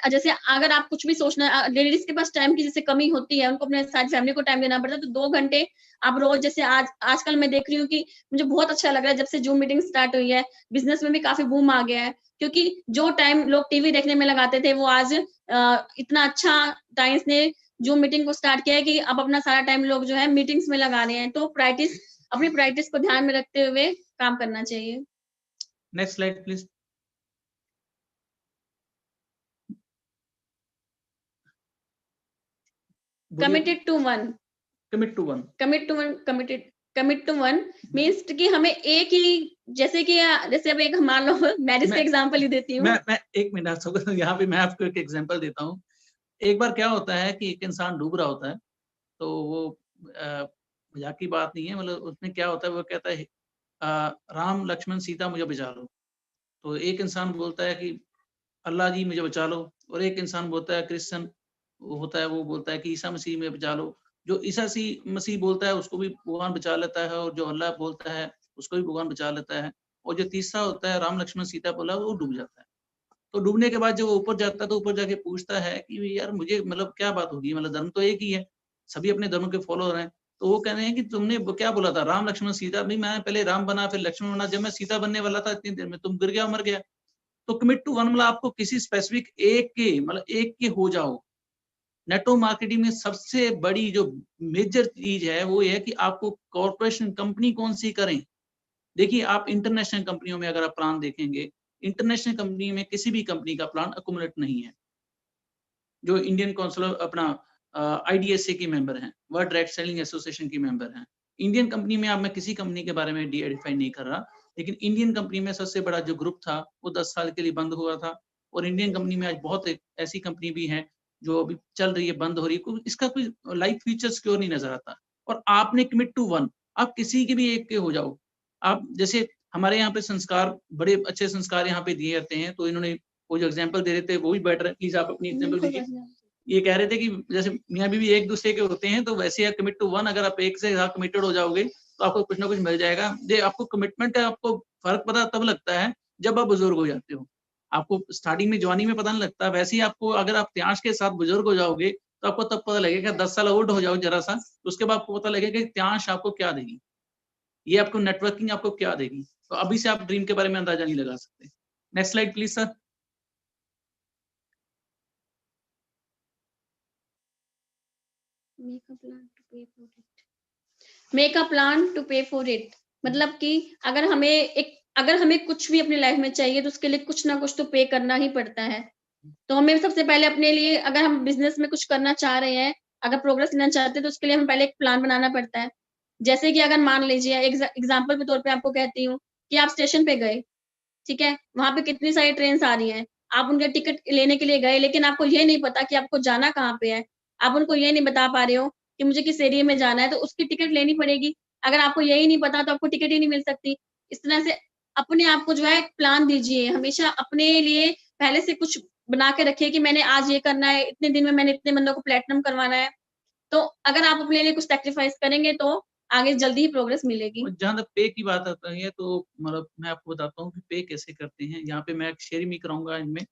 जैसे अगर आप कुछ भी सोचना, लेडीज के पास टाइम की जैसे कमी होती है, उनको अपने साथ फैमिली को टाइम देना पड़ता है, तो 2 घंटे आप रोज, जैसे आजकल मैं देख रही हूँ कि मुझे बहुत अच्छा लग रहा है जब से जूम मीटिंग स्टार्ट हुई है, बिजनेस में भी काफी बूम आ गया है। क्योंकि जो टाइम लोग टीवी देखने में लगाते थे, वो आज इतना अच्छा टाइम्स ने जूम मीटिंग को स्टार्ट किया है कि अब अपना सारा टाइम लोग जो है मीटिंग्स में लगा रहे हैं। तो प्रायोरिटीज, अपनी प्रायोरिटीज को ध्यान में रखते हुए काम करना चाहिए। Next slide please. Committed to one, commit to one, commit to one, commit to one means कि हमें एक ही, जैसे कि जैसे अब एक मान लो मैरिज का एग्जांपल ही देती हूँ। मैं 1 मिनट यहाँ पे मैं आपको एक एग्जांपल देता हूँ। एक बार क्या होता है कि एक इंसान डूब रहा होता है, तो वो मजाक की बात नहीं है, मतलब उसमें क्या होता है, वो कहता है राम लक्ष्मण सीता मुझे बचा लो। तो एक इंसान बोलता है कि अल्लाह जी मुझे बचा लो, और एक इंसान बोलता है क्रिश्चियन होता है, वो बोलता है कि ईसा मसीह में बचा लो। जो ईसा मसीह बोलता है उसको भी भगवान बचा लेता है, और जो अल्लाह बोलता है उसको भी भगवान बचा लेता है, और जो तीसरा होता है राम लक्ष्मण सीता बोला, वो डूब जाता है। तो डूबने के बाद जब वो ऊपर जाता है तो ऊपर जाके पूछता है कि यार मुझे मतलब क्या बात होगी, मतलब धर्म तो एक ही है, सभी अपने धर्म के फॉलोअर हैं। तो वो कह रहे हैं कि तुमने क्या बोला था, राम लक्ष्मण सीता, भाई मैं पहले राम बना फिर लक्ष्मण बना, जब मैं सीता बनने वाला था इतनी देर में तुम गिर गया, मर गया। तो कमिट टू वन मतलब आपको किसी स्पेसिफिक एक के, मतलब एक के हो जाओ। नेटवर्क मार्केटिंग में सबसे बड़ी जो मेजर चीज है वो ये है कि आपको कॉर्पोरेशन कंपनी कौन सी करें। देखिए आप इंटरनेशनल कंपनियों में अगर आप प्लान देखेंगे, इंटरनेशनल कंपनी में किसी भी कंपनी का प्लान अकोमोडेट नहीं है। जो इंडियन काउंसिल अपना IDSA की मेंबर हैं, वर्ल्ड डायरेक्ट सेलिंग एसोसिएशन की मेंबर हैं। इंडियन कंपनी में अब मैं किसी कंपनी के बारे में डिफाइन नहीं कर रहा, लेकिन इंडियन कंपनी में सबसे बड़ा जो ग्रुप था वो 10 साल के लिए बंद हुआ था, और इंडियन कंपनी में आज बहुत ऐसी कंपनी भी है जो अभी चल रही है, बंद हो रही है, इसका कोई लाइफ फीचर्स क्यों नहीं नजर आता। और आपने कमिट टू वन, आप किसी के भी एक के हो जाओ। आप जैसे हमारे यहाँ पे संस्कार, बड़े अच्छे संस्कार यहाँ पे दिए जाते हैं, तो इन्होंने वो जो एग्जाम्पल दे रहे थे वो भी बेटर है, प्लीज आप अपनी एग्जाम्पल दीजिए। ये कह रहे थे कि जैसे मियां बीवी एक दूसरे के होते हैं, तो वैसे कमिट टू वन, अगर आप एक से ज्यादा कमिटेड हो जाओगे तो आपको कुछ ना कुछ मिल जाएगा। ये आपको कमिटमेंट है, आपको फर्क पता तब लगता है जब आप बुजुर्ग हो जाते हो। आपको स्टार्टिंग में जवानी में पता नहीं लगता, वैसे ही आपको अगर आप त्याश के साथ बुजुर्ग हो जाओगे तो आपको तब पता लगेगा। 10 साल ओल्ड हो जाओ जरा सा, तो उसके बाद आपको पता लगेगा कि त्याश आपको क्या देगी, ये आपको नेटवर्किंग आपको क्या देगी। तो अभी से आप ड्रीम के बारे में अंदाजा नहीं लगा सकते। Next slide please sir. Make a plan to pay for it, मतलब कि अगर हमें कुछ भी अपनी लाइफ में चाहिए तो उसके लिए कुछ ना कुछ तो पे करना ही पड़ता है। तो हमें सबसे पहले अपने लिए, अगर हम बिजनेस में कुछ करना चाह रहे हैं, अगर प्रोग्रेस लेना चाहते हैं, तो उसके लिए हमें पहले एक प्लान बनाना पड़ता है। जैसे कि अगर मान लीजिए एग्जाम्पल के तौर पे आपको कहती हूँ कि आप स्टेशन पे गए, ठीक है, वहां पे कितनी सारी ट्रेन आ रही हैं, आप उनके टिकट लेने के लिए गए, लेकिन आपको ये नहीं पता कि आपको जाना कहाँ पे है, आप उनको ये नहीं बता पा रहे हो कि मुझे किस एरिया में जाना है, तो उसकी टिकट लेनी पड़ेगी। अगर आपको यही नहीं पता तो आपको टिकट ही नहीं मिल सकती। इस तरह से अपने आप को जो है प्लान दीजिए, हमेशा अपने लिए पहले से कुछ बना के रखिए कि मैंने आज ये करना है, इतने दिन में मैंने इतने बंदों को प्लेटिनम करवाना है। तो अगर आप अपने लिए कुछ सैक्रिफाइस करेंगे तो आगे जल्दी ही प्रोग्रेस मिलेगी। और जहाँ तक पे की बात आती है, तो मतलब मैं आपको बताता हूँ कि पे कैसे करते हैं। यहाँ पे मैं शेयरिंग भी कराऊंगा इनमें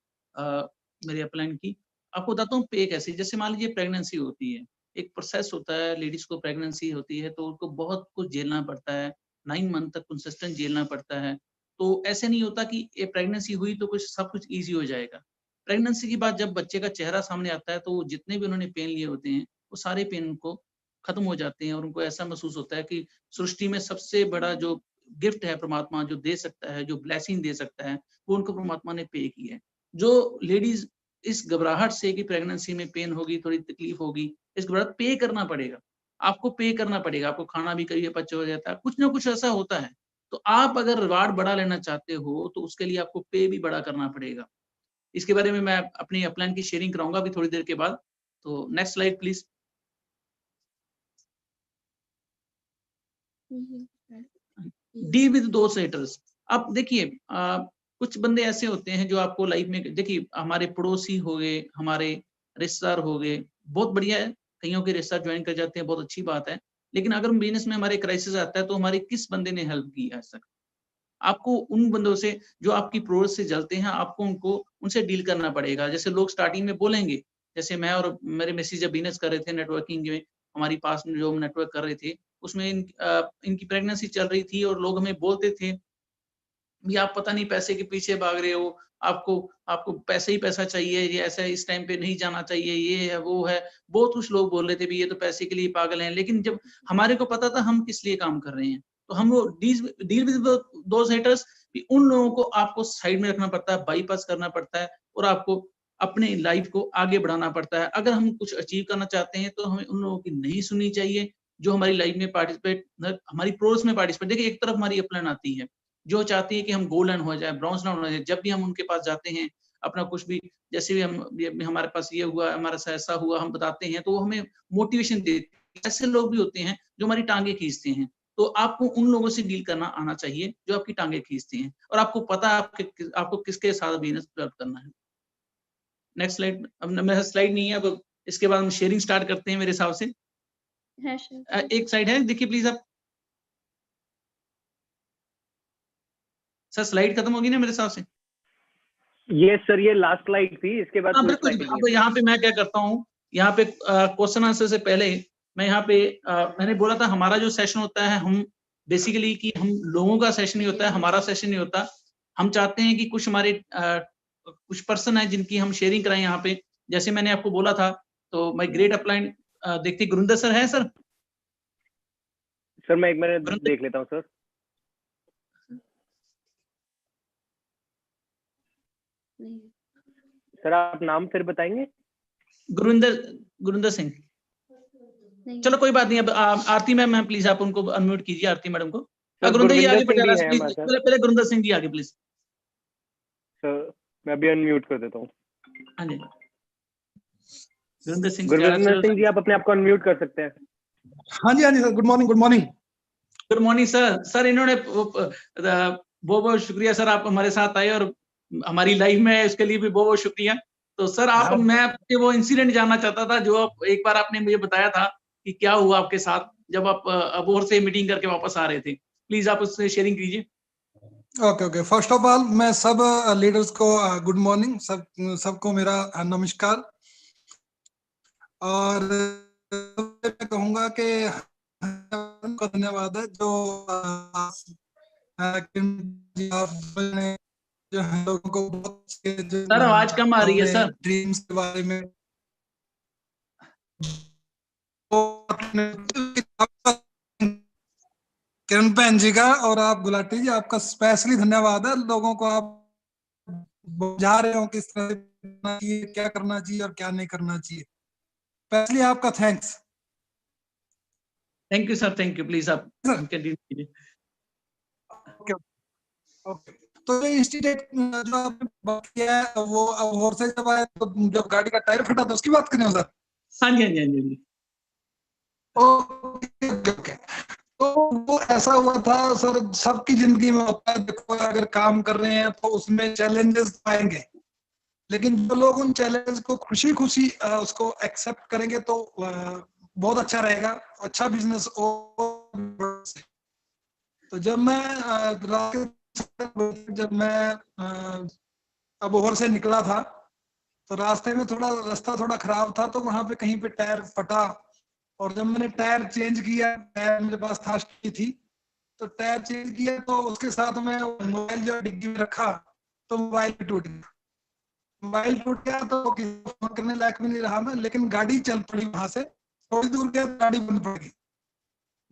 मेरे अपलाइन की। आपको बताता हूँ पे कैसे। जैसे मान लीजिए प्रेगनेंसी होती है, एक प्रोसेस होता है, लेडीज को प्रेगनेंसी होती है तो उनको बहुत कुछ झेलना पड़ता है, 9 मंथ तक कंसिस्टेंट झेलना पड़ता है। तो ऐसे नहीं होता कि ये प्रेगनेंसी हुई तो कुछ सब कुछ ईजी हो जाएगा। प्रेगनेंसी के बाद जब बच्चे का चेहरा सामने आता है तो जितने भी उन्होंने पेन लिए होते हैं वो सारे पेन को खत्म हो जाते हैं, और उनको ऐसा महसूस होता है कि सृष्टि में सबसे बड़ा जो गिफ्ट है परमात्मा जो दे सकता है, जो ब्लेसिंग दे सकता है, वो उनको परमात्मा ने पे की है। जो लेडीज इस घबराहट से कि प्रेगनेंसी में पेन होगी, थोड़ी तकलीफ होगी, इस घबराहट पे करना पड़ेगा, आपको पे करना पड़ेगा। आपको खाना भी कभी पच हो जाता है, कुछ ना कुछ ऐसा होता है। तो आप अगर रिवार्ड बड़ा लेना चाहते हो तो उसके लिए आपको पे भी बड़ा करना पड़ेगा। इसके बारे में मैं अपनी अपलाइन की शेयरिंग कराऊंगा अभी थोड़ी देर के बाद। तो next slide please. Deal with those haters. अब देखिए कुछ बंदे ऐसे होते हैं जो आपको लाइफ में, देखिए हमारे पड़ोसी हो गए, हमारे रिश्तेदार हो गए, बहुत बढ़िया है, कईयों के रिश्तेदार ज्वाइन कर जाते हैं, बहुत अच्छी बात है। लेकिन अगर बिजनेस में हमारे क्राइसिस आता है तो हमारे किस बंदे ने हेल्प की आज तक? आपको उन बंदों से जो आपकी प्रोग्रेस से जलते हैं, आपको उनसे डील करना पड़ेगा। जैसे लोग स्टार्टिंग में बोलेंगे, जैसे मैं और मेरे मिसेज जब बिजनेस कर रहे थे नेटवर्किंग में, हमारी पास में जो हम नेटवर्क कर रहे थे उसमें इनकी प्रेगनेंसी चल रही थी, और लोग हमें बोलते थे भी आप पता नहीं पैसे के पीछे भाग रहे हो, आपको आपको पैसे ही पैसा चाहिए, ये ऐसा इस टाइम पे नहीं जाना चाहिए, ये है वो है। बहुत कुछ लोग बोल रहे थे भी ये तो पैसे के लिए पागल हैं। लेकिन जब हमारे को पता था हम किस लिए काम कर रहे हैं, तो हम वो डील विद दोज हेटर्स, उन लोगों को आपको साइड में रखना पड़ता है, बाईपास करना पड़ता है, और आपको अपने लाइफ को आगे बढ़ाना पड़ता है। अगर हम कुछ अचीव करना चाहते हैं तो हमें उन लोगों की नहीं सुननी चाहिए जो हमारी लाइफ में पार्टिसिपेट, हमारी प्रोग्रेस में पार्टिसिपेट। देखिए एक तरफ हमारी अपलाइन आती है जो चाहती है कि हम गोल्डन हो जाए, ब्रॉन्ज ना हो जाए। जब भी हम उनके पास जाते हैं, अपना कुछ भी, जैसे भी हमारे पास ये हुआ, हमारे साथ ऐसा हुआ, हम बताते हैं तो वो हमें मोटिवेशन देती ऐसे लोग भी होते हैं जो हमारी टांगे खींचते हैं, तो आपको उन लोगों से डील करना आना चाहिए जो आपकी टांगे खींचते हैं, और आपको पता है आपको किसके साथ बिजनेस डेवलप करना है। Next slide. अब मेरा स्लाइड नहीं है, अब इसके बाद हम शेयरिंग स्टार्ट करते हैं मेरे हिसाब से। है sure। एक साइड है, देखिए प्लीज आप। सर स्लाइड खत्म होगी ना मेरे हिसाब से? ये सर ये लास्ट स्लाइड थी, इसके बाद हाँ कोई बिल्कुल। slide नहीं अब है। यहाँ पे मैं क्या करता हूँ, यहाँ पे क्वेश्चन आंसर से पहले मैं यहाँ पे मैंने बोला था हमारा जो सेशन होता है, हम बेसिकली कि हम लोगों का सेशन नहीं होता है, हमारा सेशन नहीं होता। हम चाहते हैं कि कुछ हमारे कुछ पर्सन है जिनकी हम शेयरिंग कराएं यहाँ पे। जैसे मैंने आपको बोला था, तो माय ग्रेट अपलाइन देखते गुरिंदर सर है सर? सर मैं एक मिनट देख लेता हूँ सर। नहीं। सर आप नाम फिर बताएंगे? गुरिंदर सिंह। नहीं। चलो कोई बात नहीं। अब आरती मैम प्लीज आप उनको अनम्यूट कीजिए, आरती मैडम को। सर गुरिंदर जी आगे गुरविंदर सिंह बढ़ भी जाए है प्लीज, हमारे साथ। पहले गुरिंदर सिंह जी आगे प्लीज। सर मैं अभी अनम्यूट कर देता हूँ। हाँ जी, गुरिंदर सिंह गुरविंदर सिंह जी आप अपने आप को अनम्यूट कर सकते हैं। हाँ जी sir, good morning. Good morning. Good morning sir. Sir इन्होंने बहुत बहुत शुक्रिया सर, आप हमारे साथ आए और हमारी लाइफ में है, उसके लिए भी बहुत बहुत शुक्रिया। तो सर आप, मैं आपके वो इंसिडेंट जानना चाहता था जो आप एक बार आपने मुझे बताया था कि क्या हुआ आपके साथ जब आप अबोहर से मीटिंग करके वापस आ रहे थे। प्लीज आप उससे शेयरिंग कीजिए। ओके। फर्स्ट ऑफ ऑल मैं सब लीडर्स को गुड मॉर्निंग, सबको मेरा नमस्कार। और मैं कहूँगा कि धन्यवाद है जो आपने जो हम लोगों को बहुत सर आवाज कम आ रही है सर। ड्रीम्स के बारे में किरण बहन जी का और आप गुलाटी जी, आपका स्पेशली धन्यवाद है। लोगों को आप बुझा रहे हो किस तरह करना चाहिए, क्या करना चाहिए और क्या नहीं करना चाहिए। स्पेशली आपका thanks. Thank you sir, thank you. Please आप कंटिन्यू कीजिए। तो ये इंस्टीट्यूट जो आपने बात किया है वो अबोहर से जब आए तो जब गाड़ी का टायर फटा था उसकी बात करें सर? हाँ जी, हाँ जी, हाँ जी। ओके। तो वो ऐसा हुआ था सर, सबकी जिंदगी में होता है। देखो अगर काम कर रहे हैं तो उसमें चैलेंजेस आएंगे, लेकिन जो लोग उन चैलेंज को खुशी खुशी उसको एक्सेप्ट करेंगे तो बहुत अच्छा रहेगा, अच्छा बिजनेस। तो जब मैं अबोहर से निकला था तो रास्ते में रास्ता थोड़ा खराब था, तो वहां पे कहीं पे टायर फटा। और जब मैंने टायर चेंज किया, टायर मेरे पास था थी, तो टायर चेंज किया तो उसके साथ में मोबाइल जो डिग्गी में रखा तो मोबाइल टूट गया। मोबाइल टूट गया तो किसी को फोन करने लायक भी नहीं रहा मैं, लेकिन गाड़ी चल पड़ी। वहां से थोड़ी दूर गया तो गाड़ी बंद पड़ गई।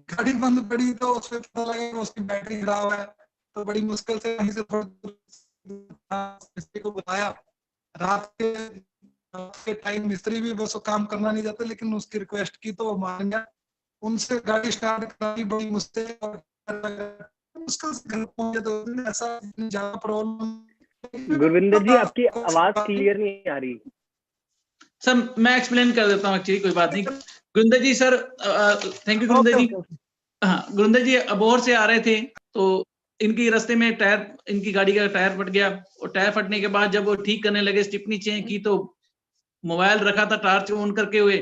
गाड़ी बंद पड़ी तो उससे पता लगा कि उसकी बैटरी खराब है। तो बड़ी मुश्किल से वहीं से मिस्त्री को बताया। रात के टाइम मिस्त्री भी बस काम करना नहीं चाहते, लेकिन उसकी रिक्वेस्ट की तो वो मान गया। उनसे गाड़ी स्टार्ट कराई बड़ी मुश्किल से घर पहुंचे तो ऐसा ज्यादा प्रॉब्लम। गुरविंदर जी आपकी आवाज क्लियर नहीं आ रही। सर मैं एक्सप्लेन कर देता हूँ, एक्चुअली कोई बात नहीं। गुरिंदर जी सर, थैंक यू गुरिंदर जी। हाँ गुरिंदर जी अबोहर से आ रहे थे तो इनकी रास्ते में इनकी गाड़ी का टायर फट गया। और टायर फटने के बाद जब वो ठीक करने लगे, स्टिपनी चेंज की, तो मोबाइल रखा था टार्च ऑन करके हुए।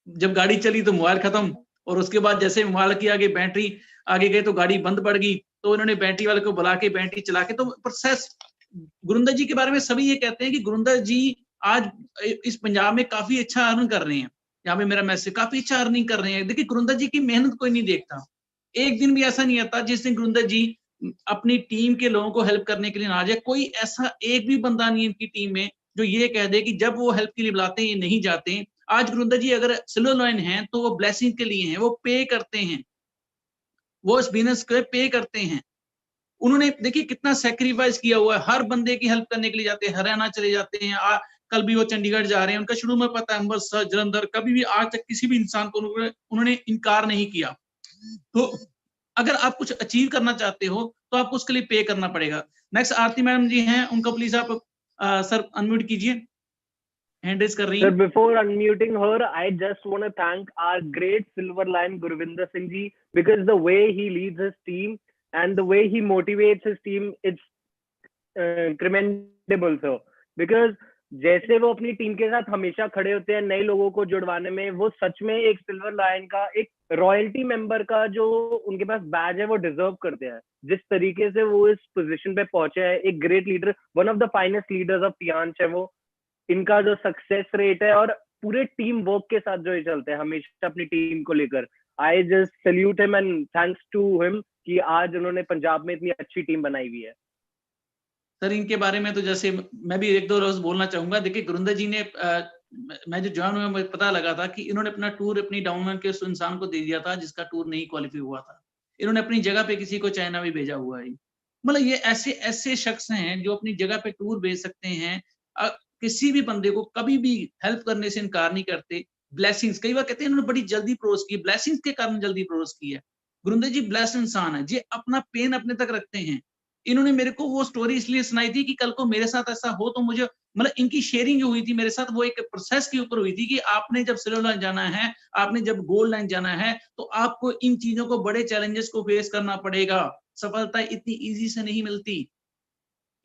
जब गाड़ी चली तो मोबाइल खत्म, और उसके बाद जैसे मोबाइल की आगे बैटरी आगे गए तो गाड़ी बंद पड़ गई। तो उन्होंने बैटरी वाले को बुला के बैटरी चला के, तो प्रोसेस गुरिंदर जी के बारे में सभी ये कहते हैं कि गुरिंदर जी आज इस पंजाब में काफी अच्छा अर्न कर रहे हैं। यहाँ पे मेरा मैसेज, काफी अच्छा अर्निंग कर रहे हैं। देखिए गुरिंदर जी की मेहनत कोई नहीं देखता। एक दिन भी ऐसा नहीं आता जिस दिन गुरिंदर जी अपनी टीम के लोगों को हेल्प करने के लिए ना आ जाए। कोई ऐसा एक भी बंदा नहीं है इनकी टीम में जो ये कह दे कि जब वो हेल्प के लिए बुलाते हैं ये नहीं जाते। आज गुरिंदर जी अगर सिल्वर लाइन है तो वो ब्लेसिंग के लिए हैं, वो पे करते हैं, वो इस बिजनेस को पे करते हैं। उन्होंने देखिए कितना सेक्रीफाइस किया हुआ है, हर बंदे की हेल्प करने के लिए जाते हैं, हरियाणा चले जाते हैं। कल भी वो चंडीगढ़ जा रहे हैं। उनका शुरू में पता है अमृतसर, जलंधर, कभी भी आज तक किसी भी इंसान को उन्होंने इनकार नहीं किया। तो अगर आप कुछ अचीव करना चाहते हो तो आपको उसके लिए पे करना पड़ेगा। नेक्स्ट आरती मैडम जी हैं, उनको प्लीज आप सर अनम्यूट कीजिए। हैंड रेज कर रही Sir, हैं। before unmuting her, I just want to thank our great Silver Lion Gurvinder Singh ji, because the way he leads his team and the way he motivates his team, it's commendable, sir. Because जैसे वो अपनी team के साथ हमेशा खड़े होते हैं नए लोगों को जुड़वाने में, वो सच में एक सिल्वर लायन का, एक रॉयल्टी मेंबर का जो उनके पास बैज है वो डिजर्व करते हैं। जिस तरीके से वो इस पोजीशन पे पहुंचे हैं, एक great leader, one of the finest leaders of Tiyansh है वो। इनका जो सक्सेस रेट है और पूरे टीम वर्क के साथ जो ये चलते हैं हमेशा अपनी टीम को लेकर, I just salute him and thanks to him कि आज उन्होंने पंजाब में इतनी अच्छी टीम बनाई हुई है। सर इनके बारे में तो जैसे मैं भी एक दो रोज बोलना चाहूंगा। देखिए गुरिंदर जी ने मैं जो ज्वाइन हुआ मुझे पता लगा था कि इन्होंने अपना टूर अपनी डाउनलाइन के उस इंसान को दे दिया था जिसका टूर नहीं क्वालिफाई हुआ था। इन्होंने अपनी जगह पे किसी को चाइना भी भेजा हुआ है। मतलब ये ऐसे ऐसे शख्स हैं जो अपनी जगह पे टूर भेज सकते हैं। किसी भी बंदे को कभी भी हेल्प करने से इनकार नहीं करते। ब्लेसिंग्स, कई बार कहते हैं इन्होंने बड़ी जल्दी प्रोस की, ब्लेसिंग्स के कारण जल्दी प्रोस की है। गुरिंदर जी ब्लेस्ड इंसान है, ये अपना पेन अपने तक रखते हैं। इन्होंने मेरे को वो स्टोरी इसलिए सुनाई थी कि कल को मेरे साथ ऐसा हो तो मुझे, मतलब इनकी शेयरिंग जो हुई थी मेरे साथ वो एक प्रोसेस के ऊपर हुई थी कि आपने जब सिल्वर लाइन जाना है, आपने जब गोल्ड लाइन जाना है, तो आपको इन चीजों को, बड़े चैलेंजेस को फेस करना पड़ेगा। सफलता इतनी इजी से नहीं मिलती।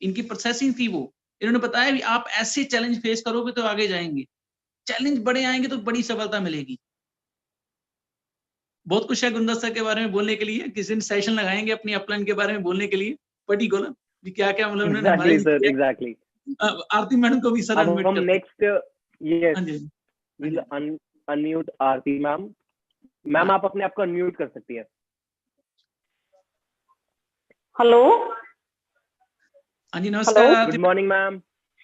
इनकी प्रोसेसिंग थी वो। इन्होंने बताया भी आप ऐसे चैलेंज फेस करोगे तो आगे जाएंगे, चैलेंज बड़े आएंगे तो बड़ी सफलता मिलेगी। बहुत कुछ है गुरिंदर सर के बारे में बोलने के लिए, किसी दिन सेशन लगाएंगे अपनी अपलाइन के बारे में बोलने के लिए पर्टिकुलर कि क्या क्या मतलब उन्होंने हमारे Exactly, sir, exactly. आरती मैडम को भी सर अब अनम्यूट हम करते नेक्स्ट, यस, हाँ जी will unmute Aarti ma'am. Ma'am आप अपने आप को अनम्यूट कर सकती है। हेलो हाँ जी नमस्कार hello, Aarti good morning ma'am.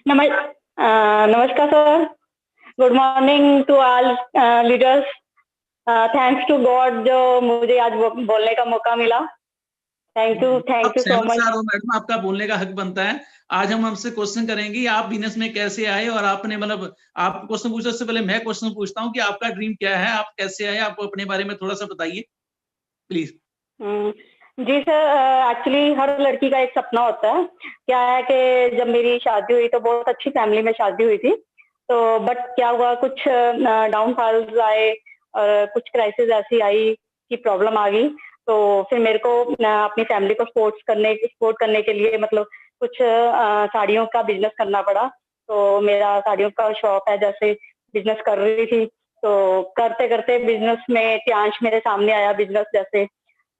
नमस्कार sir, good morning to all leaders. Thanks to God जो मुझे आज बोलने का मौका मिला। Thank you so much. Madam आपका बोलने का हक बनता है। आज हम आपसे क्वेश्चन करेंगे आप बिजनेस में कैसे आए, और आपने मतलब आप क्वेश्चन पूछने से पहले मैं क्वेश्चन पूछता हूँ कि आपका ड्रीम क्या है, आप कैसे आए, आपको अपने बारे में थोड़ा सा बताइए प्लीज। जी सर, एक्चुअली हर लड़की का एक सपना होता है। क्या है कि जब मेरी शादी हुई तो बहुत अच्छी फैमिली में शादी हुई थी, तो बट क्या हुआ, कुछ डाउनफॉल्स आए और कुछ क्राइसिस ऐसी आई कि प्रॉब्लम आ गई। तो फिर मेरे को अपनी फैमिली को सपोर्ट करने के लिए मतलब कुछ साड़ियों का बिजनेस करना पड़ा। तो मेरा साड़ियों का शॉप है, जैसे बिजनेस कर रही थी, तो करते करते बिजनेस में टियांश मेरे सामने आया बिजनेस जैसे।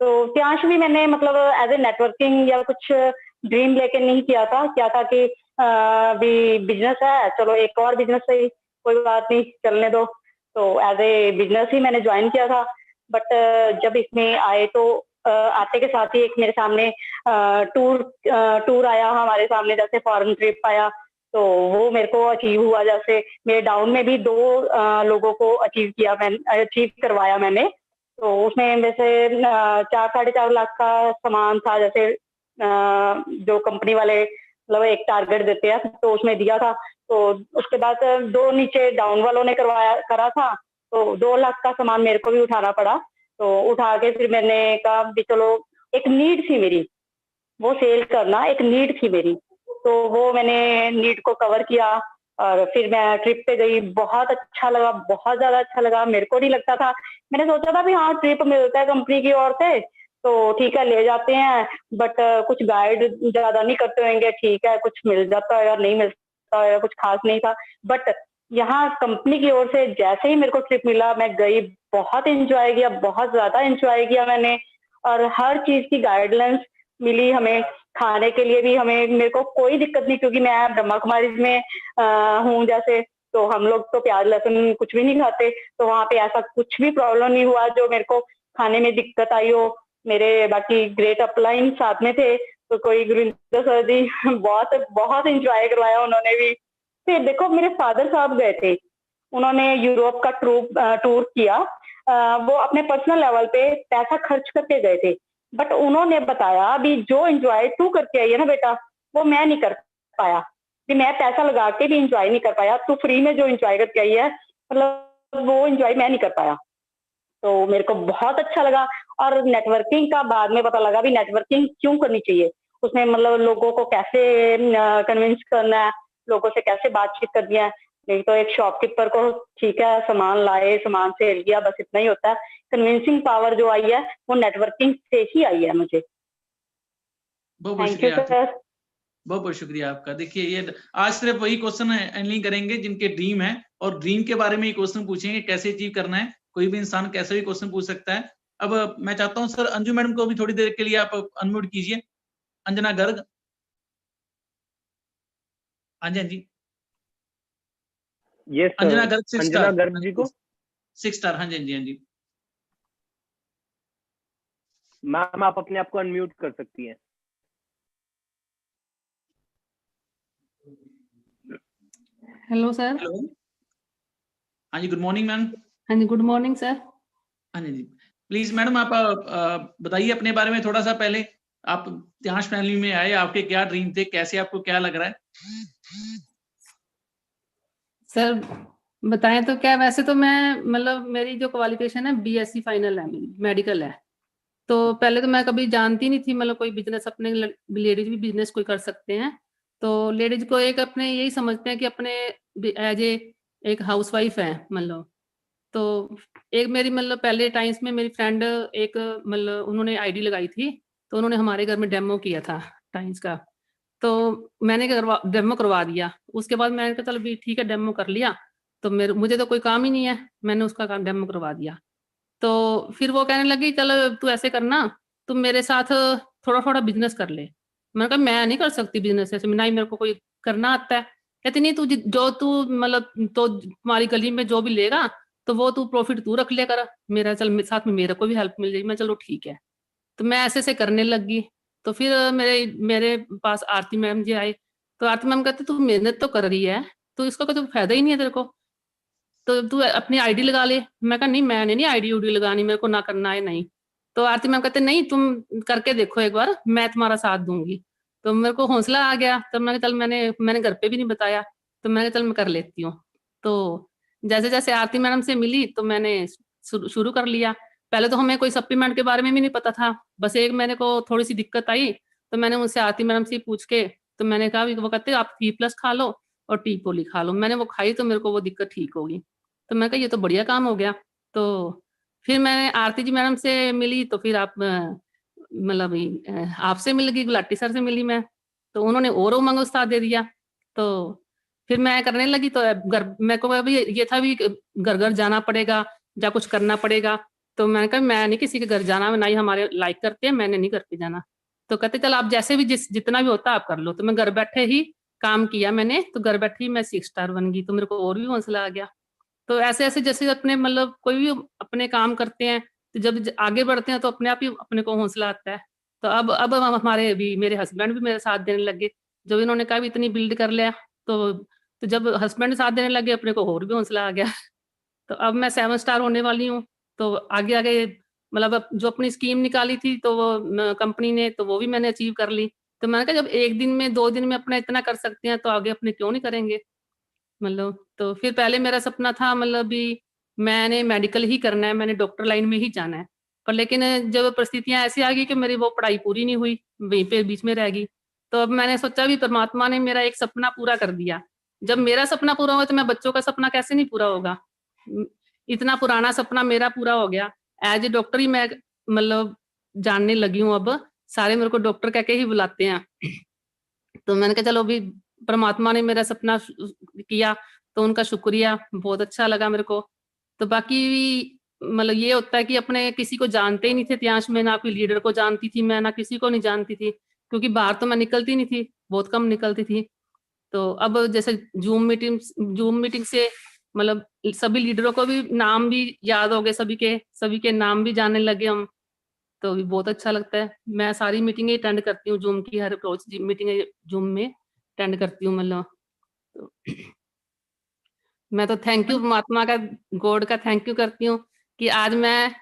तो टियांश भी मैंने मतलब एज ए नेटवर्किंग या कुछ ड्रीम लेके नहीं किया था। क्या था कि भी बिजनेस है, चलो एक और बिजनेस सही, कोई बात नहीं, चलने दो। तो एज ए बिजनेस ही मैंने ज्वाइन किया था। बट जब इसमें आए तो आते के साथ ही एक मेरे सामने टूर आया हमारे सामने, जैसे फॉरेन ट्रिप आया। तो वो मेरे को अचीव हुआ। जैसे मेरे डाउन में भी 2 लोगों को अचीव करवाया मैंने। तो उसमें वैसे 4-4.5 लाख का सामान था, जैसे जो कंपनी वाले मतलब एक टारगेट देते हैं, तो उसमें दिया था। तो उसके बाद 2 नीचे डाउन वालों ने करा था, तो 2 लाख का सामान मेरे को भी उठाना पड़ा। तो उठा के फिर मैंने कहा भी चलो, एक नीड थी मेरी, वो सेल करना एक नीड थी मेरी, तो वो मैंने नीड को कवर किया। और फिर मैं ट्रिप पे गई, बहुत अच्छा लगा, बहुत ज्यादा अच्छा लगा। मेरे को नहीं लगता था, मैंने सोचा था भी हाँ ट्रिप मिलता है कंपनी की ओर से तो ठीक है ले जाते हैं, बट कुछ गाइड ज्यादा नहीं करते होंगे, ठीक है कुछ मिल जाता है या नहीं मिलता है, कुछ खास नहीं था। बट यहाँ कंपनी की ओर से जैसे ही मेरे को ट्रिप मिला, मैं गई, बहुत एंजॉय किया, बहुत ज्यादा एंजॉय किया मैंने। और हर चीज की गाइडलाइंस मिली हमें, खाने के लिए भी हमें, मेरे को कोई दिक्कत नहीं, क्योंकि मैं ब्रह्मा कुमारी में हूँ जैसे, तो हम लोग तो प्याज लहसुन कुछ भी नहीं खाते। तो वहाँ पे ऐसा कुछ भी प्रॉब्लम नहीं हुआ जो मेरे को खाने में दिक्कत आई हो। मेरे बाकी ग्रेट अपलाइन साथ में थे, तो कोई गुरिंदर सर जी बहुत बहुत एंजॉय करवाया उन्होंने भी। फिर देखो मेरे फादर साहब गए थे, उन्होंने यूरोप का टूर किया। वो अपने पर्सनल लेवल पे पैसा खर्च करके गए थे, बट उन्होंने बताया अभी जो एंजॉय तू करके आई है ना बेटा, वो मैं नहीं कर पाया, कि मैं पैसा लगा के भी एंजॉय नहीं कर पाया। तू फ्री में जो एंजॉय करके आई है, मतलब वो एंजॉय मैं नहीं कर पाया। तो मेरे को बहुत अच्छा लगा। और नेटवर्किंग का बाद में पता लगा भी नेटवर्किंग क्यों करनी चाहिए, उसमें मतलब लोगों को कैसे कन्विंस करना है, लोगों से कैसे बातचीत करनी है। नहीं तो एक शॉपकीपर को ठीक है सामान लाए, सामान सेल किया, बस इतना ही होता है। कन्विंसिंग पावर जो आई है वो नेटवर्किंग से ही आई है मुझे। बहुत बहुत थैंक यू शुक्रिया, सर। बहुत बहुत शुक्रिया आपका। देखिए ये आज सिर्फ वही क्वेश्चन हैंडलिंग करेंगे जिनके ड्रीम है, और ड्रीम के बारे में ही क्वेश्चन पूछेंगे, कैसे अचीव करना है। कोई भी इंसान कैसे भी क्वेश्चन पूछ सकता है। अब मैं चाहता हूँ सर अंजू मैडम को भी थोड़ी देर के लिए आप अनम्यूट कीजिए। अंजना गर्ग। हाँ जी, हाँ जी। Yes Anjana sir, Garg 6 Anjana star. Garg ji को 6 स्टार। हाँ जी, हाँ जी, हाँ जी। मैम आप अपने आप को अनम्यूट कर सकती हैं। Hello sir. हेलो। हाँ जी, गुड मॉर्निंग मैम। हाँ जी, गुड मॉर्निंग सर। हाँ जी, प्लीज मैडम आप बताइए अपने बारे में थोड़ा सा। पहले आप त्याश फैमिली में आए, आपके क्या ड्रीम थे, कैसे आपको क्या लग रहा है? सर बताएं तो क्या, वैसे तो मैं मतलब मेरी जो क्वालिफिकेशन है बीएससी फाइनल है, मेडिकल है। तो पहले तो मैं कभी जानती नहीं थी मतलब कोई बिजनेस, अपने लेडीज भी बिजनेस कोई कर सकते हैं। तो लेडीज को एक अपने यही समझते हैं कि अपने एज एक हाउसवाइफ है मतलब। तो एक मेरी मतलब पहले टाइम्स में मेरी फ्रेंड एक मतलब उन्होंने आईडी लगाई थी, तो उन्होंने हमारे घर में डेमो किया था टाइम्स का। तो मैंने डेमो करवा दिया। उसके बाद मैंने कहा चलो भी ठीक है, डेमो कर लिया। तो मुझे तो कोई काम ही नहीं है, मैंने उसका काम डेमो करवा दिया। तो फिर वो कहने लगी चलो तू ऐसे करना, तुम मेरे साथ थोड़ा थोड़ा बिजनेस कर ले। मैंने कहा मैं नहीं कर सकती बिजनेस ऐसे, ना ही मेरे को कोई करना आता है। कहती नहीं तू जो तू मतलब तो तुम्हारी गली में जो भी लेगा तो वो तू प्रॉफिट तू रख ले कर, मेरा चल साथ में मेरे को भी हेल्प मिल जाएगी। मैं चलो ठीक है। तो मैं ऐसे ऐसे करने लगी। तो फिर मेरे मेरे पास आरती मैम जी आए। तो आरती मैम कहते तू मेहनत तो कर रही है, तो इसका कोई फायदा ही नहीं है तेरे को, तो तू अपनी आईडी लगा ले। मैं कहा नहीं मैंने नहीं आईडी उडी लगानी, मेरे को ना करना है नहीं। तो आरती मैम कहते नहीं तुम करके देखो एक बार, मैं तुम्हारा साथ दूंगी। तो मेरे को हौसला आ गया। तो मैंने चल मैंने घर पे भी नहीं बताया, तो मैंने चल मैं कर लेती हूँ। तो जैसे जैसे आरती मैडम से मिली तो मैंने शुरू कर लिया। पहले तो हमें कोई सप्लीमेंट के बारे में भी नहीं पता था। बस एक मेरे को थोड़ी सी दिक्कत आई, तो मैंने उनसे आरती मैडम से पूछ के, तो मैंने कहा वो कहते आप 3+ खा लो और टी पोली खा लो। मैंने वो खाई तो मेरे को वो दिक्कत ठीक होगी। तो मैं कहा ये तो बढ़िया काम हो गया। तो फिर मैंने आरती जी मैडम से मिली, तो फिर आप मतलब आपसे मिल गई, गुलाटी सर से मिली मैं, तो उन्होंने और उमंग उत्साह दे दिया। तो फिर मैं करने लगी। तो घर मेरे को अभी ये था भी घर घर जाना पड़ेगा या कुछ करना पड़ेगा। तो मैंने कहा मैं नहीं किसी के घर जाना, ना ही हमारे लाइक करते हैं, मैंने नहीं घर पे जाना। तो कहते चल आप जैसे भी जितना भी होता आप कर लो। तो मैं घर बैठे ही काम किया मैंने, तो घर बैठे ही मैं 6 स्टार बन गई। तो मेरे को और भी हौसला आ गया। तो ऐसे ऐसे जैसे अपने मतलब कोई भी अपने काम करते हैं, तो जब आगे बढ़ते हैं तो अपने आप ही अपने को हौसला आता है। तो अब हमारे भी मेरे हस्बैंड भी मेरे साथ देने लगे। जब इन्होंने कहा भी इतनी बिल्ड कर लिया, तो जब हस्बैंड साथ देने लगे अपने को और भी हौसला आ गया। तो अब मैं 7 स्टार होने वाली हूँ। तो आगे आगे मतलब अब जो अपनी स्कीम निकाली थी तो वो कंपनी ने, तो वो भी मैंने अचीव कर ली। तो मैंने कहा जब 1 दिन में 2 दिन में अपना इतना कर सकते हैं तो आगे अपने क्यों नहीं करेंगे मतलब। तो फिर पहले मेरा सपना था मतलब भी मैंने मेडिकल ही करना है, मैंने डॉक्टर लाइन में ही जाना है। पर लेकिन जब परिस्थितियां ऐसी आ गई कि मेरी वो पढ़ाई पूरी नहीं हुई, वहीं पे बीच में रह गई। तो अब मैंने सोचा भी परमात्मा ने मेरा एक सपना पूरा कर दिया। जब मेरा सपना पूरा हुआ तो मैं बच्चों का सपना कैसे नहीं पूरा होगा। इतना पुराना सपना मेरा पूरा हो गया। एज ए डॉक्टर ही मैं मतलब जानने लगी हूँ अब। सारे मेरे को डॉक्टर कह के ही बुलाते हैं। तो मैंने कहा चलो अभी परमात्मा ने मेरा सपना किया, तो उनका शुक्रिया, बहुत अच्छा लगा मेरे को। तो बाकी मतलब ये होता है कि अपने किसी को जानते ही नहीं थे त्याश में, ना कोई लीडर को जानती थी मैं, ना किसी को नहीं जानती थी, क्योंकि बाहर तो मैं निकलती नहीं थी, बहुत कम निकलती थी। तो अब जैसे जूम मीटिंग से मतलब सभी लीडरों को भी नाम भी याद हो गए, सभी के नाम भी जानने लगे हम। तो भी बहुत अच्छा लगता है। मैं सारी मीटिंगें अटेंड करती हूँ जूम की, हर रोज मीटिंग जूम में अटेंड करती हूँ मतलब। तो मैं तो थैंक यू परमात्मा का, गॉड का थैंक यू करती हूँ कि आज मैं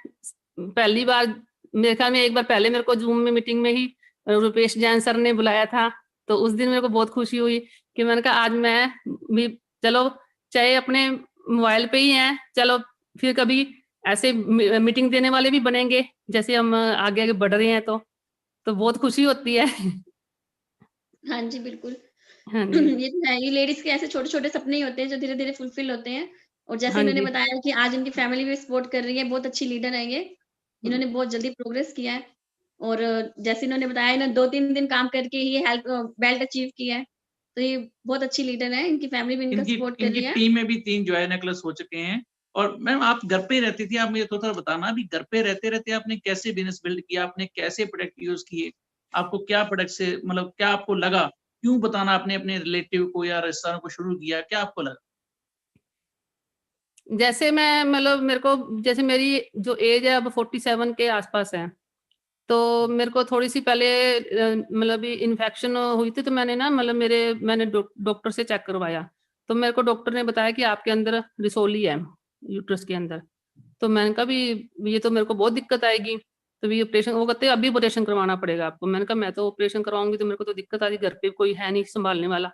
पहली बार, मेरे ख्याल में एक बार पहले मेरे को जूम में मीटिंग में ही रुपेश जैन सर ने बुलाया था। तो उस दिन मेरे को बहुत खुशी हुई कि मैंने कहा आज मैं भी चलो, चाहे अपने मोबाइल पे ही हैं, चलो फिर कभी ऐसे मीटिंग देने वाले भी बनेंगे जैसे हम आगे आगे बढ़ रहे हैं। तो बहुत खुशी होती है। हाँ जी, बिल्कुल। हाँ जी। ये तो है, ये लेडीज़ के ऐसे छोटे-छोटे सपने ही होते हैं जो धीरे-धीरे फुलफिल होते हैं। और जैसे हाँ इन्होंने जी। बताया कि आज इनकी फैमिली भी सपोर्ट कर रही है, बहुत अच्छी लीडर है ये। इन्होंने बहुत जल्दी प्रोग्रेस किया है और जैसे इन्होंने बताया इन्होंने 2-3 दिन काम करके ही हेल्प बेल्ट अचीव किया है। तो ये बहुत अच्छी लीडर है, इनकी फैमिली भी इनका इनकी सपोर्ट कर इनकी रही है। टीम में भी 3 जॉय नेकलेस हो चुके हैं। और मैम आप घर पे रहती थी, आप मुझे थोड़ा-सा बताना अभी घर पे रहते-रहते आपने कैसे बिज़नेस बिल्ड किया? आपने कैसे प्रोडक्ट यूज़ किए? आपको क्या प्रोडक्ट से मतलब क्या आपको लगा? क्यों बताना आपने अपने रिलेटिव को या रिश्तेदारों को शुरू किया? क्या आपको लगा? जैसे मैं मतलब मेरे को जैसे मेरी जो एज है अब 47 के आसपास है, तो मेरे को थोड़ी-सी पहले मतलब इन्फेक्शन हुई थी, तो मैंने ना मतलब मैंने डॉक्टर से चेक करवाया। तो मेरे को डॉक्टर ने बताया कि आपके अंदर रिसोली है, यूट्रस के अंदर। तो मैंने कहा भी ये तो मेरे को बहुत दिक्कत आएगी, तो ये ऑपरेशन वो कहते हैं अभी ऑपरेशन करवाना पड़ेगा आपको। मैंने कहा मैं तो ऑपरेशन करवाऊँगी तो मेरे को तो दिक्कत आ रही, घर पे कोई है नहीं सँभालने वाला।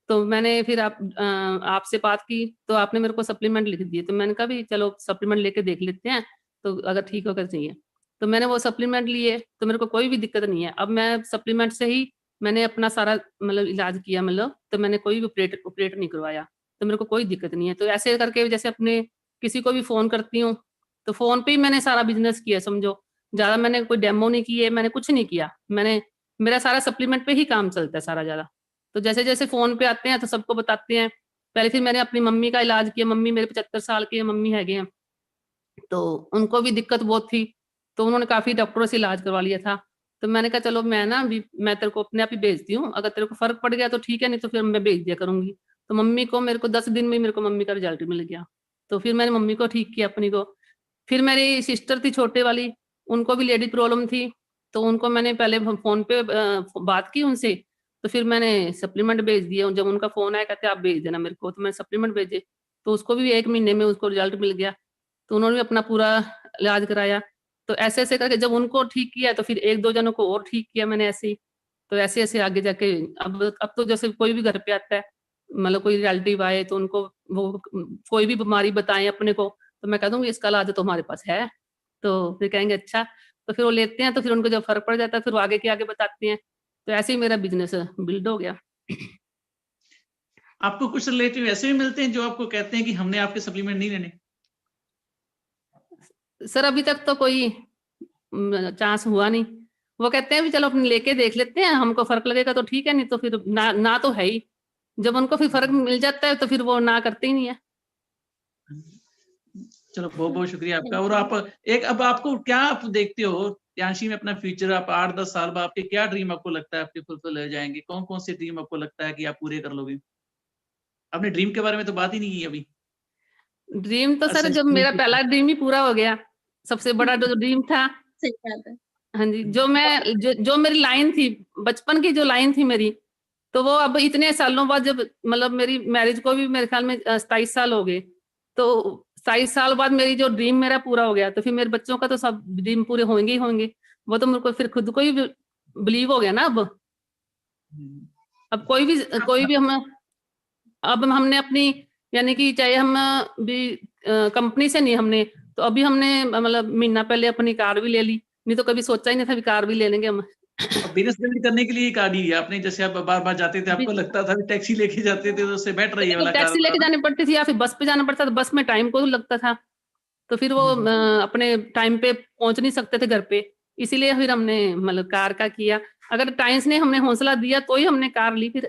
तो मैंने फिर आपसे बात की, तो आपने मेरे को सप्लीमेंट लिख दिए। तो मैंने कहा भी चलो सप्लीमेंट लेके देख लेते हैं, तो अगर ठीक होगा चाहिए। तो मैंने वो सप्लीमेंट लिए, तो मेरे को कोई भी दिक्कत नहीं है। अब मैं सप्लीमेंट से ही मैंने अपना सारा मतलब इलाज किया मतलब, तो मैंने कोई भी ऑपरेट नहीं करवाया, तो मेरे को कोई दिक्कत नहीं है। तो ऐसे करके जैसे अपने किसी को भी फ़ोन करती हूँ, तो फ़ोन पे ही मैंने सारा बिज़नेस किया समझो। ज़्यादा मैंने कोई डेमो नहीं किए, मैंने कुछ नहीं किया। मेरा सारा सप्लीमेंट पे ही काम चलता है सारा ज़्यादा। तो जैसे-जैसे फ़ोन पे आते हैं तो सबको बताते हैं। पहले फिर मैंने अपनी मम्मी का इलाज किया, मम्मी मेरे 75 साल की है, मम्मी हैगे हैं। तो उनको भी दिक्कत बहुत थी, तो उन्होंने काफ़ी डॉक्टरों से इलाज करवा लिया था। तो मैंने कहा चलो मैं तेरे को अपने आप ही भेजती हूँ, अगर तेरे को फ़र्क पड़ गया तो ठीक है, नहीं तो फिर मैं भेज दिया करूँगी। तो मम्मी को मेरे को 10 दिन में ही मेरे को मम्मी का रिज़ल्ट मिल गया। तो फिर मैंने मम्मी को ठीक किया अपनी को। फिर मेरी सिस्टर थी छोटे वाली, उनको भी लेडी प्रॉब्लम थी, तो उनको मैंने पहले फ़ोन पे बात की उनसे, तो फिर मैंने सप्लीमेंट भेज दिए। जब उनका फ़ोन आया कहते आप भेज देना मेरे को, तो मैंने सप्लीमेंट भेजे। तो उसको भी 1 महीने में उसको रिज़ल्ट मिल गया। तो उन्होंने भी अपना पूरा इलाज कराया। तो ऐसे-ऐसे करके जब उनको ठीक किया तो फिर 1-2 जनों को और ठीक किया मैंने ऐसे ही। तो ऐसे-ऐसे आगे जाके अब तो जैसे कोई भी घर पे आता है, मतलब कोई रिलेटिव आए तो उनको वो कोई भी बीमारी बताएँ अपने को, तो मैं कह दूँगी इसका इलाज तो हमारे पास है। तो फिर कहेंगे अच्छा, तो फिर वो लेते हैं तो फिर उनको जब फ़र्क पड़ जाता है फिर वो आगे के आगे बताते हैं। तो ऐसे ही मेरा बिज़नेस बिल्ड हो गया। आपको कुछ रिलेटिव ऐसे भी मिलते हैं जो आपको कहते हैं कि हमने आपके सप्लीमेंट नहीं लेने? सर अभी तक तो कोई चांस हुआ नहीं। वो कहते हैं भी चलो अपन लेके देख लेते हैं, हमको फ़र्क लगेगा तो ठीक है, नहीं तो फिर ना ना तो है ही। जब उनको फिर फ़र्क मिल जाता है तो फिर वो ना करते ही नहीं है। चलो बहुत-बहुत शुक्रिया आपका। थैंक और यू। आप एक अब आपको क्या आप देखते हो यांशी में अपना फ्यूचर आप 8-10 साल बाद आपके क्या ड्रीम आपको लगता है आपके फुलफिल हो जाएँगे? कौन-कौन से ड्रीम आपको लगता है कि आप पूरे कर लोगे? आपने ड्रीम के बारे में तो बात ही नहीं की अभी। ड्रीम तो सर जब एसेंशियली मेरा पहला ड्रीम ही पूरा हो गया, सबसे बड़ा जो ड्रीम था। सही बात है। हाँ जी, जो मेरी लाइन थी, बचपन की जो लाइन थी मेरी, तो वो अब इतने सालों बाद जब मतलब मेरी मैरिज को भी मेरे ख़्याल में 27 साल हो गए। तो 27 साल बाद मेरी जो ड्रीम मेरा पूरा हो गया, तो फिर मेरे बच्चों का तो सब ड्रीम पूरे होंगे ही होंगे। वो तो मेरे को फिर खुद को ही बिलीव हो गया ना अब। हुँ। अब कोई भी हम अब हमने अपनी यानी कि चाहे हम भी कंपनी से नहीं हमने, तो अभी हमने मतलब महीना पहले अपनी कार भी ले ली, नहीं तो कभी सोचा ही नहीं था भी कार भी ले लेंगे हम। अब बिज़नेस बिल्ड करने के लिए कार ली है आपने, जैसे आप बार-बार जाते थे आपको लगता था कि टैक्सी लेके जाते थे तो उससे बेटर है ये तो वाला कार टैक्सी था लेके ना? जानी पड़ती थी या फिर बस पे जाना पड़ता था, बस में टाइम को लगता था, तो फिर वो हुँ, हुँ। अपने टाइम पे पहुँच नहीं सकते थे घर पे, इसीलिए फिर हमने मतलब कार का किया। अगर टाइम्स ने हमने हौसला दिया तो ही हमने कार ली फिर।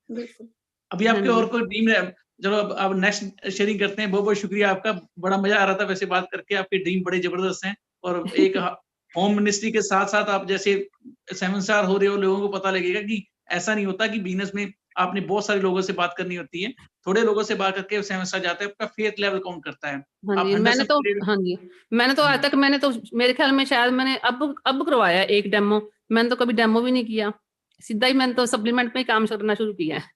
बिल्कुल। अभी हाँ आपके और जी। कोई ड्रीम है? चलो अब नेक्स्ट शेयरिंग करते हैं। बहुत-बहुत शुक्रिया आपका। बड़ा मज़ा आ रहा था वैसे बात करके, आपके ड्रीम बड़े ज़बरदस्त हैं और एक होम मिनिस्ट्री के साथ-साथ आप जैसे 7 स्टार हो रहे हो, लोगों को पता लगेगा कि ऐसा नहीं होता कि बिज़नेस में आपने बहुत सारे लोगों से बात करनी होती है। थोड़े लोगों से बात करके 7 स्टार जाता है, आपका फेथ लेवल काउंट करता है। हाँ आप जी, 100 हाँ जी, मैंने तो आज हुँ। तक मेरे ख़्याल में शायद मैंने अब करवाया है एक डेमो, मैंने तो कभी डेमो भी नहीं किया। सीधा ही मैंने तो सप्लीमेंट में ही काम करना शुरू किया है।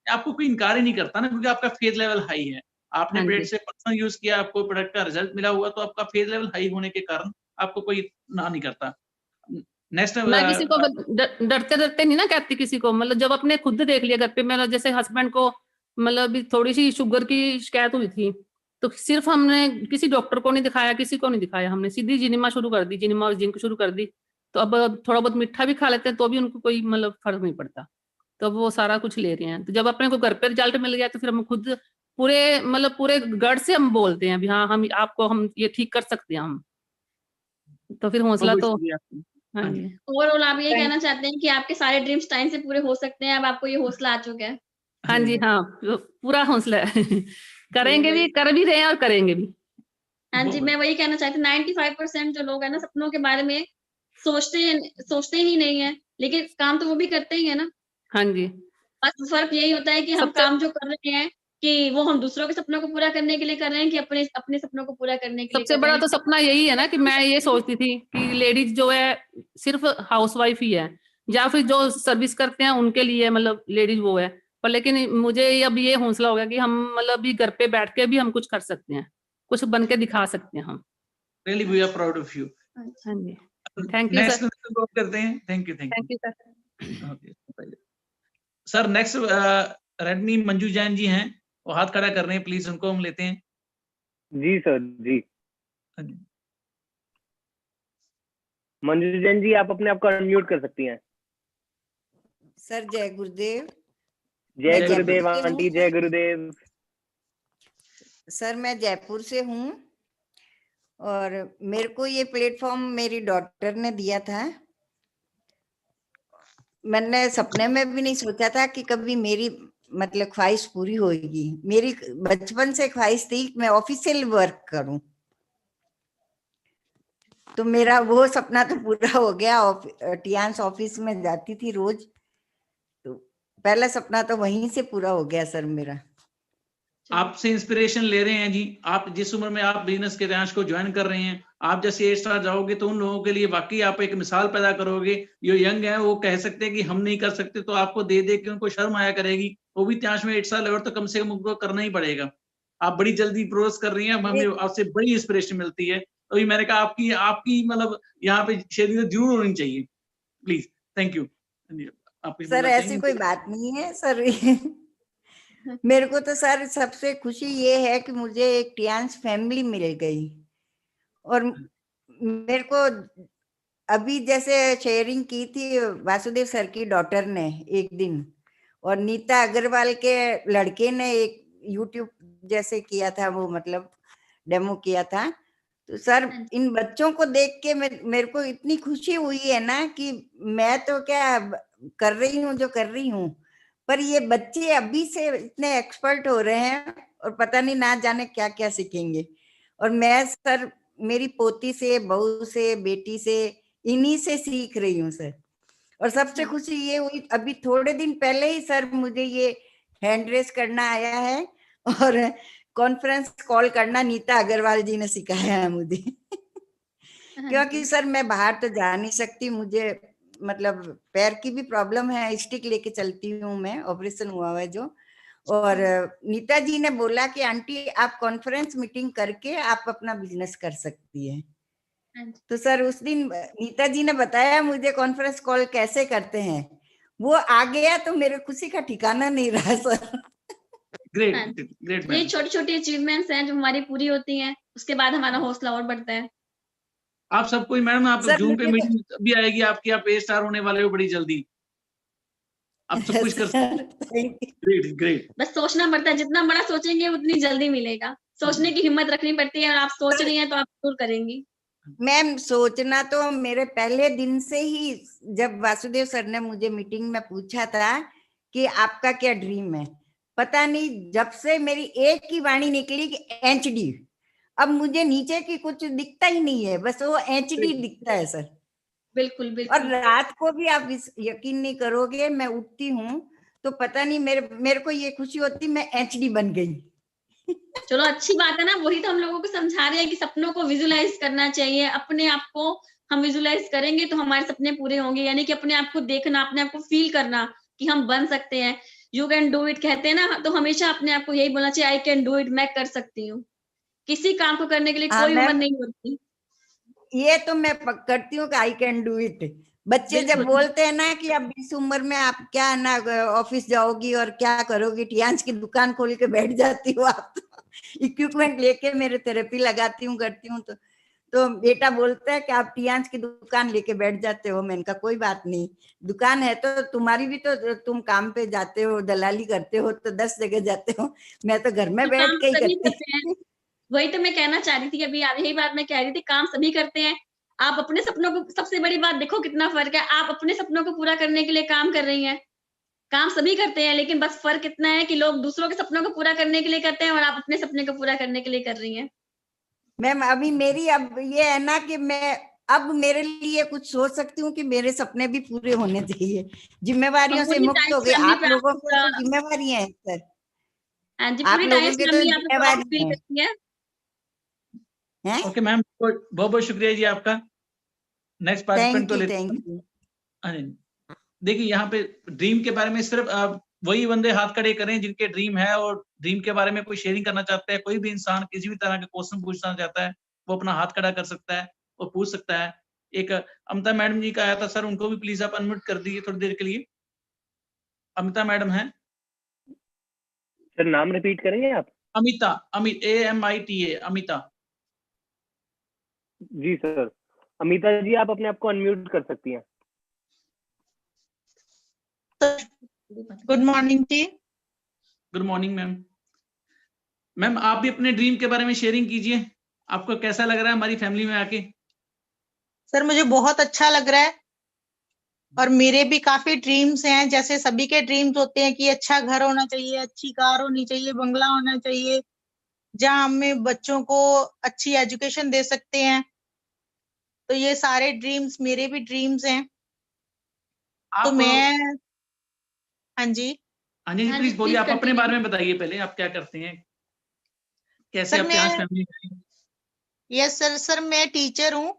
आपको कोई इनकार ही नहीं करता ना क्योंकि आपका फेथ लेवल हाई है। आपने हाँ प्रोडक्ट जी। से पर्सनल यूज़ किया, आपको प्रोडक्ट का रिज़ल्ट मिला हुआ, तो आपका फेथ लेवल हाई होने के कारण आपको कोई ना नहीं करता। नेक्स्ट मैं किसी को डरते-डरते नहीं ना कहती किसी को, मतलब जब अपने खुद देख लिया घर पे मेरा जैसे हस्बैंड को मतलब थोड़ी-सी शुगर की शिकायत हुई थी, तो सिर्फ़ हमने किसी डॉक्टर को नहीं दिखाया, किसी को नहीं दिखाया हमने, सीधी जिनिमा शुरू कर दी, जिनिमा और जिंक शुरू कर दी। तो अब थोड़ा बहुत मीठा भी खा लेते हैं तो भी उनको कोई मतलब फर्क नहीं पड़ता, तो वो सारा कुछ ले रहे हैं। तो जब अपने को घर पे रिजल्ट मिल गया तो फिर हम खुद पूरे गढ़ से हम बोलते हैं अभी, हाँ हम आपको हम ये ठीक कर सकते हैं हम, तो फिर हौसला तो हाँ जी। ओवरऑल आप ये कहना चाहते हैं कि आपके सारे ड्रीम्स टाइम से पूरे हो सकते हैं, अब आपको ये हौसला आ चुका है। हाँ जी, हाँ पूरा हौसला है करेंगे भी, कर भी रहे हैं और करेंगे भी। हाँ जी, मैं वही कहना चाहती हूँ 95% जो लोग है ना सपनों के बारे में सोचते ही नहीं है, लेकिन काम तो वो भी करते ही है ना। हाँ जी, बस फर्क यही होता है कि हम काम जो कर रहे हैं कि वो हम दूसरों के सपनों को पूरा करने के लिए कर रहे हैं कि अपने अपने सपनों को पूरा करने के लिए सबसे बड़ा तो सपना यही है ना कि मैं ये सोचती थी कि लेडीज जो है सिर्फ हाउसवाइफ ही है, या फिर जो सर्विस करते हैं उनके लिए मतलब लेडीज वो है, पर लेकिन मुझे अब ये हौसला हो गया कि हम मतलब भी घर पे बैठ के भी हम कुछ कर सकते हैं, कुछ बन के दिखा सकते हैं हम। Really, we are proud of you. हाँ जी, थैंक यू सर। नेक्स्ट बात करते हैं। Thank you sir. Sir next Rajni Manju Jain ji हैं, वो हाथ खड़ा कर रहे हैं, प्लीज उनको हम लेते हैं। जी सर जी। मंजू जैन जी, आप अपने आप को अनम्यूट कर सकती हैं। सर जय गुरुदेव। जय गुरुदेव आंटी, जय गुरुदेव। सर मैं जयपुर से हूँ और मेरे को ये प्लेटफॉर्म मेरी डॉटर ने दिया था। मैंने सपने में भी नहीं सोचा था कि कभी मेरी मतलब ख्वाहिश पूरी होगी। मेरी बचपन से ख्वाहिश थी मैं ऑफिशियल वर्क करूं, तो मेरा वो सपना तो पूरा हो गया। टियान्स ऑफिस में जाती थी रोज, तो पहला सपना तो वहीं से पूरा हो गया सर मेरा। आपसे इंस्पिरेशन ले रहे हैं जी। आप जिस उम्र में आप बिजनेस के रैंच को ज्वाइन कर रहे हैं, आप जैसे 8 स्टार जाओगे तो उन लोगों के लिए वाकई आप एक मिसाल पैदा करोगे। जो यंग है वो कह सकते हैं कि हम नहीं कर सकते, तो आपको दे दे के उनको शर्म आया करेगी। वो भी त्याश में 8 साल और तो कम से कम उनको करना ही पड़ेगा। आप बड़ी जल्दी प्रोग्रेस कर रही हैं, हमें आपसे बड़ी इंस्पिरेशन मिलती है। तो मैंने कहा आपकी मतलब यहाँ पे शेयरिंग जरूर होनी चाहिए। Please, thank you. सर ऐसी कोई बात नहीं है सर मेरे को तो सर सबसे खुशी ये है कि मुझे एक टियान्स फैमिली मिल गई। और मेरे को अभी जैसे शेयरिंग की थी वासुदेव सर की डॉटर ने एक दिन, और नीता अग्रवाल के लड़के ने एक यूट्यूब जैसे किया था, वो मतलब डेमो किया था। तो सर इन बच्चों को देख के मेरे को इतनी खुशी हुई है ना कि मैं तो क्या कर रही हूँ जो कर रही हूँ, पर ये बच्चे अभी से इतने एक्सपर्ट हो रहे हैं और पता नहीं ना जाने क्या क्या सीखेंगे। और मैं सर मेरी पोती से, बहू से, बेटी से, इन्हीं से सीख रही हूँ सर। और सबसे खुशी ये हुई अभी थोड़े दिन पहले ही सर मुझे ये हैंड रेस करना आया है और कॉन्फ्रेंस कॉल करना नीता अग्रवाल जी ने सिखाया है मुझे क्योंकि सर मैं बाहर तो जा नहीं सकती, मुझे मतलब पैर की भी प्रॉब्लम है, स्टिक लेके चलती हूँ मैं, ऑपरेशन हुआ है जो। और नीता जी ने बोला कि आंटी आप कॉन्फ्रेंस मीटिंग करके आप अपना बिजनेस कर सकती है। तो सर उस दिन नीता जी ने बताया मुझे कॉन्फ्रेंस कॉल कैसे करते हैं, वो आ गया तो मेरे खुशी का ठिकाना नहीं रहा सर। ग्रेट। ये छोटी छोटी अचीवमेंट्स हैं जो हमारी पूरी होती हैं, उसके बाद हमारा हौसला और बढ़ता है। आप सबको मैडम, आप जूम पे मीटिंग भी आएगी आपकी, आप A स्टार होने वाले हो बड़ी जल्दी। आप सब कुछ कर सकते हैं। ग्रेट। बस सोचना पड़ता है, जितना बड़ा सोचेंगे उतनी जल्दी मिलेगा। सोचने की हिम्मत रखनी पड़ती है, और आप सोच रही हैं तो आप जरूर करेंगी। मैम सोचना तो मेरे पहले दिन से ही, जब वासुदेव सर ने मुझे मीटिंग में पूछा था कि आपका क्या ड्रीम है, पता नहीं जब से मेरी एक ही वाणी निकली कि HD, अब मुझे नीचे की कुछ दिखता ही नहीं है, बस वो HD दिखता है सर। बिल्कुल बिल्कुल। और रात को भी आप यकीन नहीं करोगे, मैं उठती हूँ तो पता नहीं मेरे को ये खुशी होती मैं HD बन गई। चलो अच्छी बात है ना, वही तो हम लोगों को समझा रहे हैं कि सपनों को विजुलाइज करना चाहिए। अपने आप को हम विजुलाइज करेंगे तो हमारे सपने पूरे होंगे, यानी कि अपने आप को देखना, अपने आप को फील करना कि हम बन सकते हैं। यू कैन डू इट कहते हैं ना, तो हमेशा अपने आप को यही बोलना चाहिए, आई कैन डू इट, मैं कर सकती हूँ। किसी काम को करने के लिए कोई उम्र नहीं होती। ये तो मैं करती हूँ कि आई कैन डू इट। बच्चे जब बोलते हैं ना कि अब इस उम्र में आप क्या ना ऑफिस जाओगी और क्या करोगी, टियान्स की दुकान खोल के बैठ जाती हो आप, तो इक्विपमेंट लेके मेरे थेरेपी लगाती हूँ, करती हूँ, तो बेटा बोलता है कि आप टियांश की दुकान लेके बैठ जाते हो। मैंने कहा कोई बात नहीं, दुकान है तो तुम्हारी भी, तो तुम काम पे जाते हो, दलाली करते हो तो 10 जगह जाते हो, मैं तो घर में बैठ के ही करती हूँ। वही तो मैं कहना चाह रही थी, अभी यही बात मैं कह रही थी, काम सभी करते हैं। आप अपने सपनों को, सबसे बड़ी बात देखो कितना फर्क है, आप अपने सपनों को पूरा करने के लिए काम कर रही हैं। काम सभी करते हैं, लेकिन बस फर्क इतना है कि लोग दूसरों के सपनों को पूरा करने के लिए करते हैं और आप अपने सपने को पूरा करने के लिए कर रही हैं। मैम अभी मेरी अब ये है ना कि मैं अब मेरे लिए कुछ सोच सकती हूँ कि मेरे सपने भी पूरे होने चाहिए, जिम्मेवारियों से मुक्त हो गए। आप लोगों की तो जिम्मेवारियां हैं सर, आप लोगों की तो जिम्मेवारी है। ओके मैम, बहुत बहुत शुक्रिया जी आपका। नेक्स्ट पार्टिसिपेंट को लेते हैं। देखिए यहाँ पे ड्रीम के बारे में सिर्फ वही बंदे हाथ खड़े करें जिनके ड्रीम है और ड्रीम के बारे में कोई शेयरिंग करना चाहता है। कोई भी इंसान किसी भी तरह के क्वेश्चन पूछना चाहता है, वो अपना हाथ खड़ा कर सकता है और पूछ सकता है। एक अमिता मैडम जी का आया था सर, उनको भी प्लीज आप अनम्यूट कर दीजिए थोड़ी देर के लिए। अमिता मैडम है सर, नाम रिपीट करेंगे आप? अमिता, AMITA, अमिता। जी सर, अमिता जी आप अपने आप को अनम्यूट कर सकती हैं। गुड मॉर्निंग जी। Good morning ma'am. मैम आप भी अपने ड्रीम के बारे में शेयरिंग कीजिए, आपको कैसा लग रहा है हमारी फैमिली में आके? सर मुझे बहुत अच्छा लग रहा है और मेरे भी काफी ड्रीम्स हैं, जैसे सभी के ड्रीम्स होते हैं कि अच्छा घर होना चाहिए, अच्छी कार होनी चाहिए, बंगला होना चाहिए, जहां हमें बच्चों को अच्छी एजुकेशन दे सकते हैं। तो ये सारे ड्रीम्स मेरे भी ड्रीम्स हैं। तो मैं हाँ जी प्लीज बोलिए, आप अपने बारे में बताइए पहले, आप क्या करते हैं, कैसे आप यहाँ फैमिली? यस सर मैं टीचर हूँ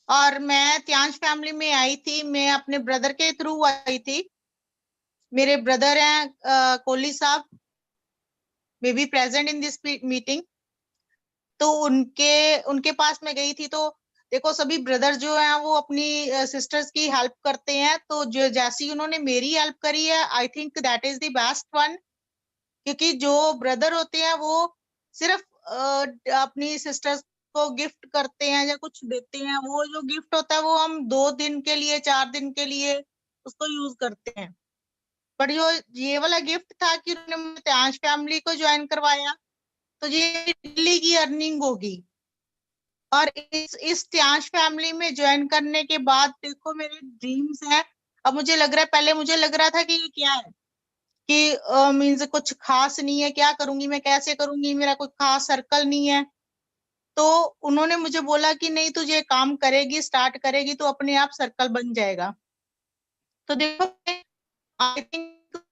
और मैं त्यांश फैमिली में आई थी। मैं अपने ब्रदर के थ्रू आई थी। मेरे ब्रदर हैं कोहली साहब, may be present in this meeting. तो उनके पास मैं गई थी। तो देखो सभी ब्रदर जो हैं वो अपनी सिस्टर्स की हेल्प करते हैं, तो जो जैसी उन्होंने मेरी हेल्प करी है, I think that is the best one. क्योंकि जो ब्रदर होते हैं वो सिर्फ अपनी सिस्टर्स को गिफ्ट करते हैं या कुछ देते हैं, वो जो गिफ्ट होता है वो हम 2 दिन के लिए 4 दिन के लिए उसको यूज करते हैं। पर जो ये वाला गिफ्ट था कि उन्होंने त्यांश फैमिली को ज्वाइन करवाया, तो ये दिल्ली की अर्निंग होगी। और इस त्यांश फैमिली में ज्वाइन करने के बाद देखो मेरे ड्रीम्स हैं। अब मुझे लग रहा है, पहले मुझे लग रहा था कि ये क्या है, कि मीन्स कुछ खास नहीं है, क्या करूंगी मैं, कैसे करूंगी, मेरा कोई खास सर्कल नहीं है। तो उन्होंने मुझे बोला कि नहीं तुझे काम करेगी, स्टार्ट करेगी तो अपने आप सर्कल बन जाएगा। तो देखो आई थिंक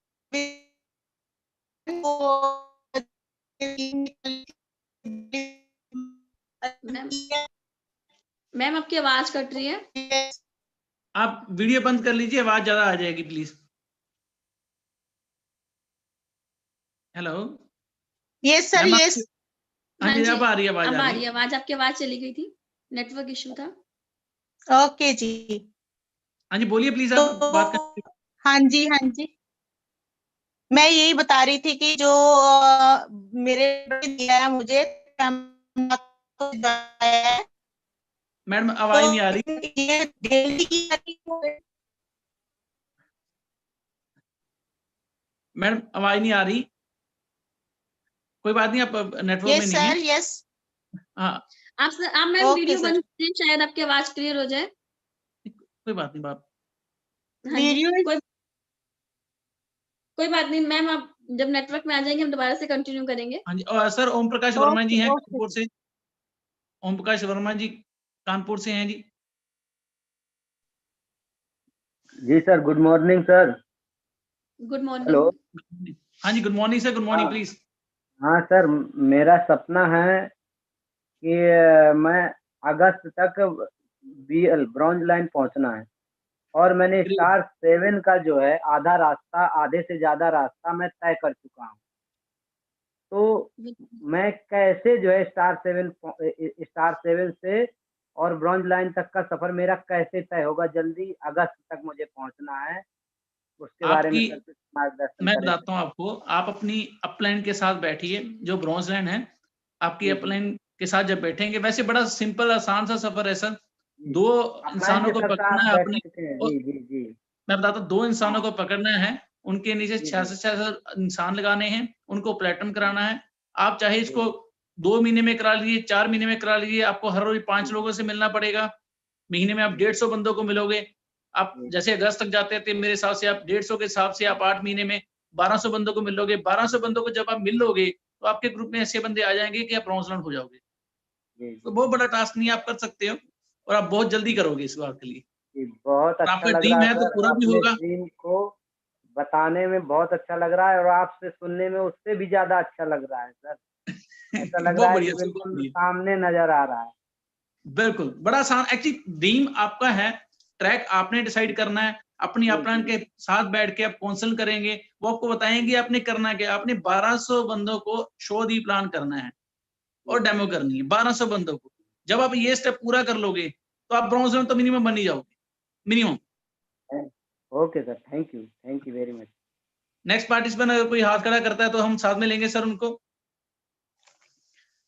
मैम आपकी आवाज कट रही है। आप वीडियो बंद कर लीजिए, आवाज ज्यादा आ जाएगी please. Hello. Yes sir, yes. हाँ जी, अब आ रही है आवाज। अब आ रही है आवाज, आपकी आवाज चली गई थी, नेटवर्क इशू था। ओके जी। हाँ जी बोलिए प्लीज, आप बात कर। हाँ जी मैं यही बता रही थी कि जो मेरे दिया है मुझे, मैडम आवाज नहीं आ रही। ये डेली की मैडम आवाज नहीं आ रही। कोई बात नहीं, आप नेटवर्क में नहीं है। यस। हाँ आप मैम वीडियो बंद करें, शायद आपकी आवाज क्लियर हो जाए। कोई बात नहीं बाप। वीडियो कोई बात नहीं मैम, आप जब नेटवर्क में आ जाएंगे हम दोबारा से कंटिन्यू करेंगे। हाँ जी। और सर ओम प्रकाश वर्मा जी हैं कानपुर से। ओम प्रकाश वर्मा जी कानपुर से हैं जी। जी sir, good morning sir. Good morning. Hello. हाँ जी good morning sir, good morning please. हाँ सर, मेरा सपना है कि मैं अगस्त तक BL ब्रॉन्ज लाइन पहुंचना है, और मैंने स्टार 7 का जो है आधे से ज्यादा रास्ता मैं तय कर चुका हूँ। तो मैं कैसे जो है स्टार 7 से और ब्रॉन्ज लाइन तक का सफर मेरा कैसे तय होगा? जल्दी अगस्त तक मुझे पहुंचना है, उसके बारे में मार्गदर्शन मैं बताता हूँ आपको। आप अपनी अपलाइन के साथ बैठिए, जो ब्रॉन्ज लाइन है आपकी अपलाइन के साथ जब बैठेंगे, वैसे बड़ा सिंपल आसान सा सफर है सर। 2 इंसानों को पकड़ना है अपने, मैं बताता हूँ, 2 इंसानों को पकड़ना है, उनके नीचे 66 इंसान लगाने हैं, उनको प्लेटम कराना है। आप चाहे इसको 2 महीने में करा लीजिए, 4 महीने में करा लीजिए, आपको हर रोज 5 लोगों से मिलना पड़ेगा। महीने में आप 150 बंदों को मिलोगे। आप जैसे अगस्त तक जाते थे मेरे हिसाब से, आप 150 के हिसाब से आप 8 महीने में 1200 बंदों को मिलोगे। 1200 बंदों को जब आप मिल लोगे तो आपके ग्रुप में ऐसे बंदे आ जाएंगे कि आप ब्रॉन्ज हो जाओगे। तो बहुत बड़ा टास्क नहीं, आप कर सकते हो और आप बहुत जल्दी करोगे इस बात के लिए। बहुत अच्छा आपका लग ड्रीम रहा है तो सर, पूरा भी अपने होगा। ड्रीम को बताने में बहुत अच्छा लग रहा है और आपसे सुनने में उससे भी ज्यादा अच्छा लग रहा है सर। ऐसा लग बहुत रहा है बढ़िया कि सर, बिल्कुल सामने नजर आ रहा है। बिल्कुल बड़ा आसान। एक्चुअली ड्रीम आपका है, ट्रैक आपने डिसाइड करना है। अपनी अपलाइन के साथ बैठ के आप काउंसिल करेंगे, वो आपको बताएंगे आपने करना क्या। आपने 1200 बंदों को शो दी प्लान करना है और डेमो करनी है 1200 बंदों को। जब आप ये स्टेप पूरा कर लोगे तो आप ब्रॉन्ज तो मिनिमम बन ही जाओगे, minimum. Okay sir, thank you very much. Next participant अगर कोई हाथ खड़ा करता है तो हम साथ में लेंगे सर उनको।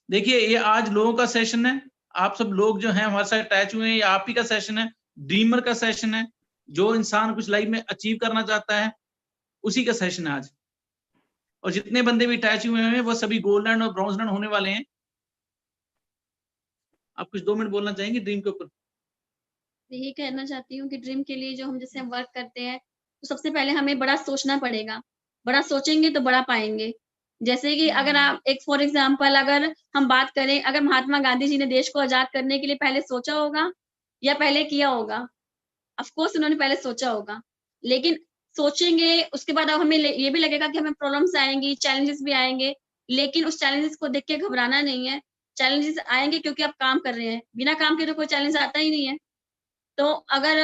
देखिए ये आज लोगों का सेशन है, आप सब लोग जो हैं हमारे साथ अटैच हुए हैं, ये आप ही का सेशन है, ड्रीमर का सेशन है। जो इंसान कुछ लाइफ में अचीव करना चाहता है उसी का सेशन है आज। और जितने बंदे भी अटैच हुए हैं वो सभी गोल्डन और ब्रॉन्ज होने वाले हैं। आप कुछ 2 मिनट बोलना चाहेंगे ड्रीम के ऊपर? यही कहना चाहती हूँ कि ड्रीम के लिए जो हम जैसे वर्क करते हैं तो सबसे पहले हमें बड़ा सोचना पड़ेगा। बड़ा सोचेंगे तो बड़ा पाएंगे। जैसे कि अगर आप एक फॉर एग्जांपल अगर हम बात करें, अगर महात्मा गांधी जी ने देश को आजाद करने के लिए पहले सोचा होगा या पहले किया होगा? ऑफ कोर्स उन्होंने पहले सोचा होगा। लेकिन सोचेंगे उसके बाद अब हमें ये भी लगेगा कि हमें प्रॉब्लम्स आएंगी, चैलेंजेस भी आएंगे, लेकिन उस चैलेंजेस को देख के घबराना नहीं है। चैलेंजेस आएंगे क्योंकि आप काम कर रहे हैं। बिना काम के तो कोई चैलेंज आता ही नहीं है। तो अगर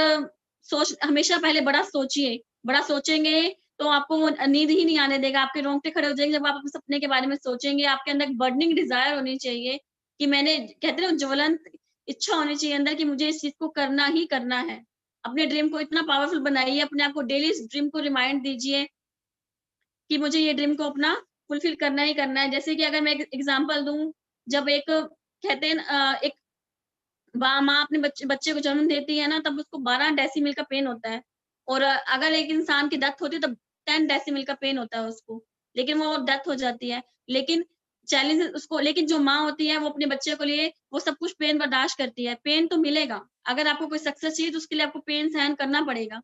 हमेशा पहले बड़ा सोचिए, बड़ा सोचेंगे तो आपको वो नींद ही नहीं आने देगा, आपके रोंगटे खड़े हो जाएंगे जब आप अपने सपने के बारे में सोचेंगे। आपके अंदर बर्निंग डिजायर होनी चाहिए कि मैंने कहते हैं ज्वलंत इच्छा होनी चाहिए अंदर कि मुझे इस चीज को करना ही करना है। अपने ड्रीम को इतना पावरफुल बनाइए, अपने आप को डेली इस ड्रीम को रिमाइंड दीजिए कि मुझे ये ड्रीम को अपना फुलफिल करना ही करना है। जैसे कि अगर मैं एक एग्जांपल दूं, जब एक कहते हैं एक माँ अपने बच्चे को जन्म देती है ना, तब उसको 12 डेसिमल का पेन होता है। और अगर एक इंसान की डेथ होती है तब 10 डेसिमल का पेन होता है उसको, लेकिन वो डेथ हो जाती है। लेकिन चैलेंज उसको, लेकिन जो माँ होती है वो अपने बच्चे को लिए वो सब कुछ पेन बर्दाश्त करती है। पेन तो मिलेगा, अगर आपको कोई सक्सेस चाहिए तो उसके लिए आपको पेन सहन करना पड़ेगा।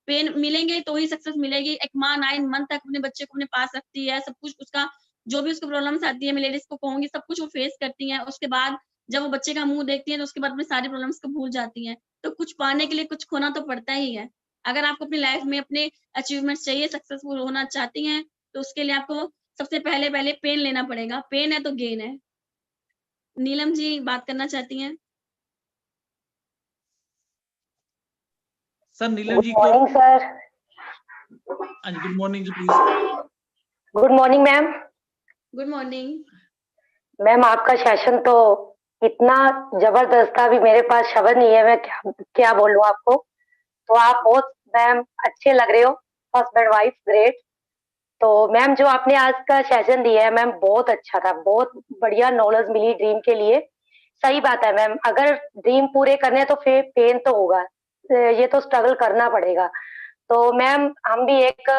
पेन मिलेंगे तो ही सक्सेस मिलेगी। एक माँ 9 मंथ तक अपने बच्चे को अपने पास रखती है, सब कुछ उसका जो भी उसको प्रॉब्लम्स आती है, मैं लेडीज को कहूंगी सब कुछ वो फेस करती हैं। उसके बाद जब वो बच्चे का मुंह देखती है तो उसके बाद अपनी सारी प्रॉब्लम्स को भूल जाती हैं। तो कुछ पाने के लिए कुछ खोना तो पड़ता ही है। अगर आपको अपनी लाइफ में अपने अचीवमेंट्स चाहिए, सक्सेसफुल होना चाहती हैं, तो उसके लिए आपको सबसे पहले पेन लेना पड़ेगा। पेन है तो गेन है। नीलम जी बात करना चाहती हैं? सर नीलम जी को मॉर्निंग सर। गुड मॉर्निंग जी please. Good morning ma'am. Good morning ma'am. आपका सेशन तो इतना जबरदस्त था, अभी मेरे पास शब्द नहीं है, मैं क्या बोलूं आपको। तो आप बहुत मैम अच्छे लग रहे हो, हस्बैंड वाइफ ग्रेट। तो मैम जो आपने आज का सेशन दिया है मैम बहुत अच्छा था, बहुत बढ़िया नॉलेज मिली ड्रीम के लिए। सही बात है मैम, अगर ड्रीम पूरे करने हैं तो फिर पेन तो होगा, ये तो स्ट्रगल करना पड़ेगा। तो मैम हम भी एक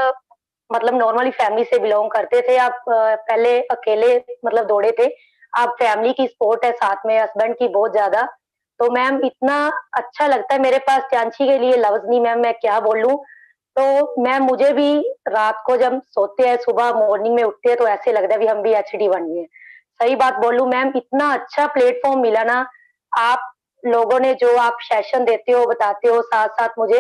मतलब नॉर्मली फैमिली से बिलोंग करते थे। आप पहले अकेले मतलब दौड़े थे, आप फैमिली की सपोर्ट है साथ में, हस्बैंड की बहुत ज्यादा। तो मैम इतना अच्छा लगता है, मेरे पास चांची के लिए लफ्ज नहीं मैम, मैं क्या बोलूं। तो मैम मुझे भी रात को जब सोते हैं सुबह मॉर्निंग में उठते हैं तो ऐसे लगता है भी हम भी एचडी बन गए। सही बात बोलूं मैम, इतना अच्छा प्लेटफॉर्म मिला ना आप लोगों ने, जो आप सेशन देते हो बताते हो साथ साथ मुझे,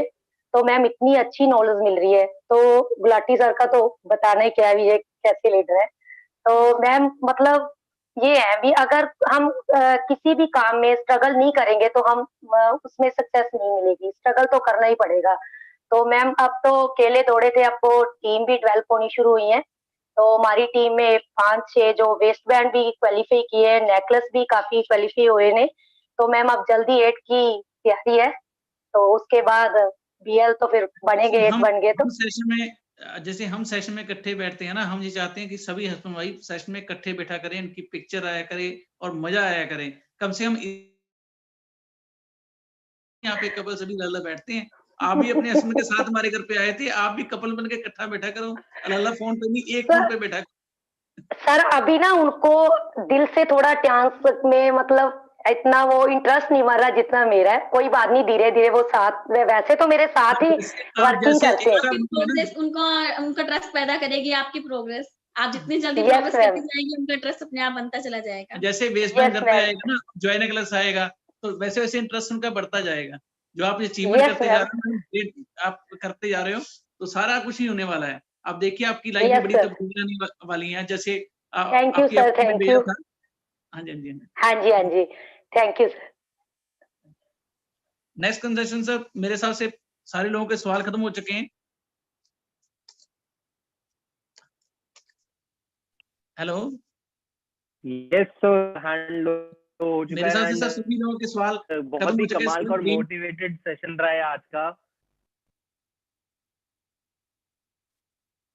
तो मैम इतनी अच्छी नॉलेज मिल रही है। तो गुलाटी सर का तो बताना ही क्या है, ये कैसे लीडर है। तो मैम मतलब ये है भी, अगर हम किसी भी काम में स्ट्रगल नहीं करेंगे तो हम उसमें सक्सेस नहीं मिलेगी, स्ट्रगल तो करना ही पड़ेगा। तो मैम अब तो अकेले दौड़े थे, आपको टीम भी डेवलप होनी शुरू हुई है। तो हमारी टीम में 5-6 जो वेस्ट बैंड भी क्वालिफाई किए, नेकलेस भी काफी क्वालिफाई हुए ने। तो मैम अब जल्दी 8 की तैयारी है, तो उसके बाद बीएल तो फिर बनेंगे, 8 बन गए तो सेशन में जैसे हम सेशन में इकट्ठे बैठते हैं ना, हम ये चाहते हैं कि सभी हस्बैंड वाइफ सेशन में इकट्ठे बैठा करें, उनकी पिक्चर आया करे और मजा आया करे। कम से कम यहाँ पे कपल सभी अल्लाह बैठते हैं। आप भी अपने हस्बैंड के साथ हमारे घर पे आए थे, आप भी कपल बन के इकट्ठा बैठा करो, अल्लाह फोन पे नहीं, एक फोन पे बैठा करो। सर अभी ना उनको दिल से थोड़ा डांस में मतलब इतना वो इंटरेस्ट नहीं मर रहा जितना मेरा है। कोई बात नहीं, धीरे धीरे वो साथ में, वैसे तो मेरे साथ ही वर्किंग करते हैं। प्रोग्रेस उनका ट्रस्ट पैदा करेगी, आपकी प्रोग्रेस। आप जितनी जल्दी प्रोग्रेस करती जाएंगे, उनका ट्रस्ट अपने आप बनता चला जाएगा। जैसे बेस बैंक घर पे आएगा ना, ज्वाइन क्लास आएगा, तो वैसे वैसे इंटरेस्ट उनका बढ़ता जाएगा। जो आप अचीवमेंट करते जा रहे हो, आप करते जा रहे हो, तो सारा कुछ ही होने वाला है। आप देखिए आपकी लाइफ में बड़ी तब्दीलियां आने वाली हैं। जैसे thank you sir, thank you. हाँ जी, हाँ जी, हाँ जी, हाँ जी, thank you sir. Next concession sir, मेरे हिसाब से सारे लोगों के सवाल खत्म हो चुके हैं। हेलो, यस सर, हैंड हो चुका मेरे हिसाब से सर है। सभी लोगों के सवाल बहुत ही कमाल का और मोटिवेटेड सेशन रहा है आज का।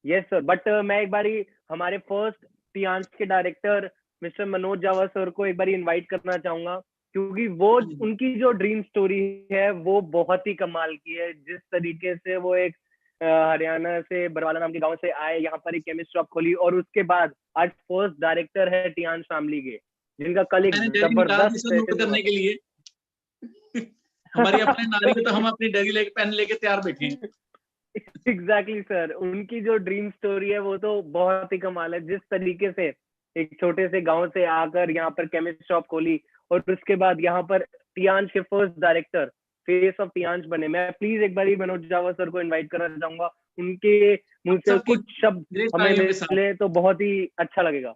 यस सर, बट मैं एक बारी हमारे फर्स्ट टियांश के डायरेक्टर मिस्टर मनोज जावा सर को एक बार इनवाइट करना चाहूंगा, क्योंकि वो उनकी जो ड्रीम स्टोरी है वो बहुत ही कमाल की है। जिस तरीके से वो एक हरियाणा से बरवाला नाम के गांव से आए, यहाँ पर एक केमिस्ट शॉप खोली और उसके बाद आज फर्स्ट डायरेक्टर है टियांश फैमिली के, जिनका कल एक जबरदस्त करने के लिए हमारी अपने नारी को तो हम अपनी डायरी लेके पेन लेके तैयार बैठे हैं। एग्जैक्टली सर, उनकी जो ड्रीम स्टोरी है वो तो बहुत ही कमाल है। जिस तरीके से एक छोटे से गांव से आकर यहाँ पर केमिस्ट शॉप खोली और उसके बाद यहाँ पर टियांश के फर्स्ट डायरेक्टर, फेस ऑफ टियांश बने। मैं प्लीज एक बार मनोज जावा सर को इनवाइट करना चाहूंगा, उनके मुंह से कुछ शब्द हमें मिले तो बहुत ही अच्छा लगेगा।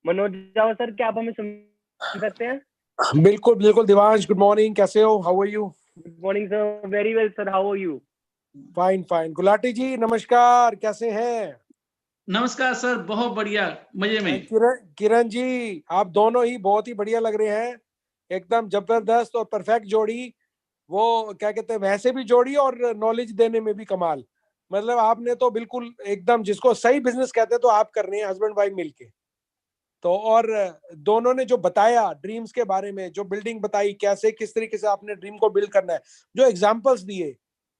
मनोज जावा सर, क्या आप हमें सुन सकते हैं? बिल्कुल बिल्कुल। दिवांश, गुड मॉर्निंग, कैसे हो? How are you? Good morning sir, very well sir, how are you? Fine fine. Gulati ji नमस्कार, कैसे हैं? नमस्कार सर, बहुत बढ़िया, मजे में। किरण जी, आप दोनों ही बहुत ही बढ़िया लग रहे हैं, एकदम जबरदस्त और परफेक्ट जोड़ी। वो क्या कहते हैं, वैसे भी जोड़ी और नॉलेज देने में भी कमाल। मतलब आपने तो बिल्कुल एकदम, जिसको सही बिजनेस कहते हैं तो आप कर रहे हैं, हस्बैंड वाइफ मिलके। तो और दोनों ने जो बताया ड्रीम्स के बारे में, जो बिल्डिंग बताई, कैसे किस तरीके से आपने ड्रीम को बिल्ड करना है, जो एग्जांपल्स दिए,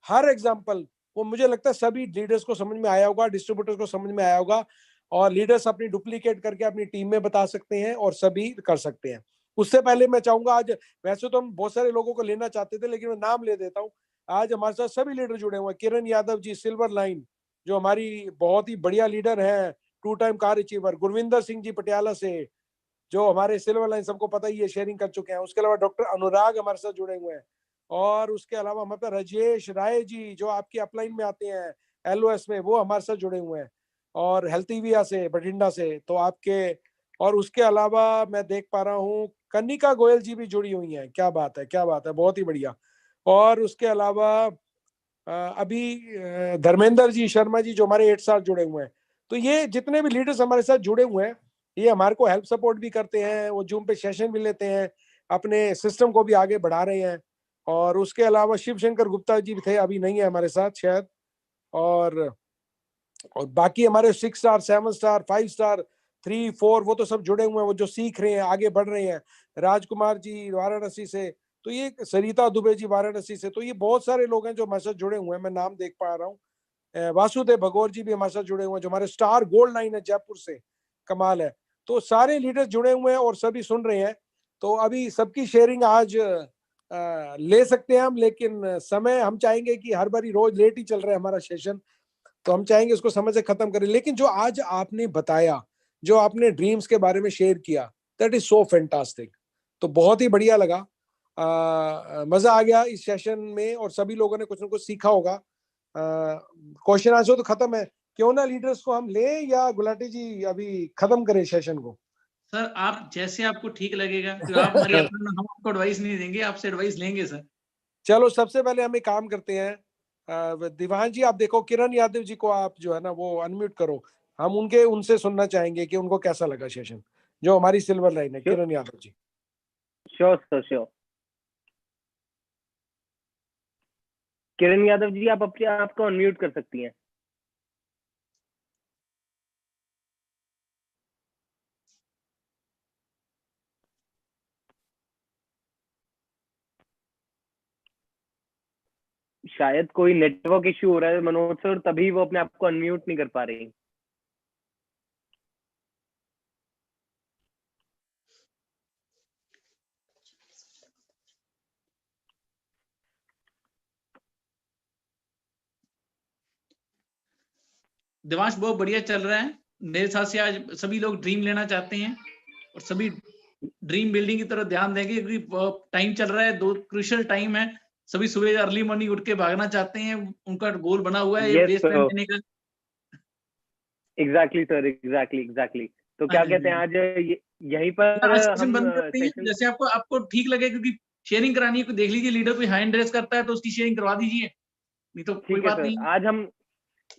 हर एग्जांपल वो मुझे लगता है सभी लीडर्स को समझ में आया होगा, डिस्ट्रीब्यूटर्स को समझ में आया होगा, और लीडर्स अपनी डुप्लीकेट करके अपनी टीम में बता सकते हैं और सभी कर सकते हैं। उससे पहले मैं चाहूंगा, आज वैसे तो हम बहुत सारे लोगों को लेना चाहते थे, लेकिन मैं नाम ले देता हूँ। आज हमारे साथ सभी लीडर जुड़े हुए हैं। किरण यादव जी, सिल्वर लाइन, जो हमारी बहुत ही बढ़िया लीडर है, 2 time car achiever. Gurvinder Singh ji Patiala से, जो हमारे सिल्वर लाइन सबको पता ही है, शेयरिंग कर चुके हैं। उसके अलावा डॉक्टर अनुराग हमारे साथ जुड़े हुए हैं, और उसके अलावा हमारे पास राजेश राय जी, जो आपकी अपलाइन में आते हैं एलओएस में, वो हमारे साथ जुड़े हुए हैं, और हेल्थीविया से, बठिंडा से, तो आपके। और उसके अलावा मैं देख पा रहा हूँ कनिका गोयल जी भी जुड़ी हुई हैं। क्या बात है, क्या बात है, बहुत ही बढ़िया। और उसके अलावा अभी धर्मेंद्र जी शर्मा जी, जो हमारे 8 साल जुड़े हुए हैं। तो ये जितने भी लीडर्स हमारे साथ जुड़े हुए हैं, ये हमारे को हेल्प सपोर्ट भी करते हैं, वो जूम पे सेशन भी लेते हैं, अपने सिस्टम को भी आगे बढ़ा रहे हैं। और उसके अलावा शिव शंकर गुप्ता जी भी थे, अभी नहीं है हमारे साथ शायद। और बाकी हमारे 6 स्टार, 7 स्टार, 5 स्टार, 3, 4, वो तो सब जुड़े हुए हैं, वो जो सीख रहे हैं, आगे बढ़ रहे हैं। राजकुमार जी वाराणसी से, तो ये सरिता दुबे जी वाराणसी से, तो ये बहुत सारे लोग हैं जो हमारे साथ जुड़े हुए हैं, मैं नाम देख पा रहा हूँ। वासुदेव भगोर जी भी हमारे साथ जुड़े हुए हैं, जो हमारे स्टार गोल्ड लाइन है जयपुर से, कमाल है। तो सारे लीडर्स जुड़े हुए हैं और सभी सुन रहे हैं। तो अभी सबकी शेयरिंग आज ले सकते हैं हम, लेकिन समय हम चाहेंगे कि हर बारी रोज लेट ही चल रहा है हमारा सेशन, तो हम चाहेंगे इसको समय से खत्म करें। लेकिन जो आज आपने बताया, जो आपने ड्रीम्स के बारे में शेयर किया, दैट इज सो फैंटास्टिक। तो बहुत ही बढ़िया लगा, मजा आ गया इस सेशन में, और सभी लोगों ने कुछ ना कुछ सीखा होगा। क्वेश्चन आंसर तो खत्म है, क्यों ना लीडर्स को हम लें, या गुलाटी जी अभी खत्म करें सेशन को? सर आप जैसे आपको ठीक लगेगा, तो आप हमारी अपना, हम आपको एडवाइस नहीं देंगे, आपसे एडवाइस लेंगे सर। चलो, सबसे पहले हम एक काम करते हैं, दिवान जी आप देखो, किरण यादव जी को आप जो है ना वो अनम्यूट करो, हम उनसे सुनना चाहेंगे कि उनको कैसा लगा सेशन, जो हमारी सिल्वर लाइन है, Kiran Yadav ji. Sure sir, sure. Kiran Yadav ji, आप अपने आप को अनम्यूट कर सकती हैं। शायद कोई नेटवर्क इश्यू हो रहा है मनोज सर, तभी वो अपने आप को अनम्यूट नहीं कर पा रही। देवांश बहुत बढ़िया चल रहा है मेरे हिसाब से। आज सभी लोग ड्रीम लेना चाहते हैं और सभी ड्रीम बिल्डिंग की तरफ ध्यान देंगे, क्योंकि टाइम चल रहा है, 2 क्रूशियल टाइम है। सभी सुबह अर्ली मॉर्निंग उठ के भागना चाहते हैं, उनका गोल बना हुआ है ये बेसलाइन लेने का। Exactly sir, exactly. तो क्या कहते हैं आज यहीं पर हम बंद करते हैं, जैसे आपको ठीक लगे, क्योंकि शेयरिंग करानी है। देख लीजिए लीडर कोई हाई ड्रेस करता है तो उसकी शेयरिंग करवा दीजिए, नहीं तो कोई बात नहीं। आज हम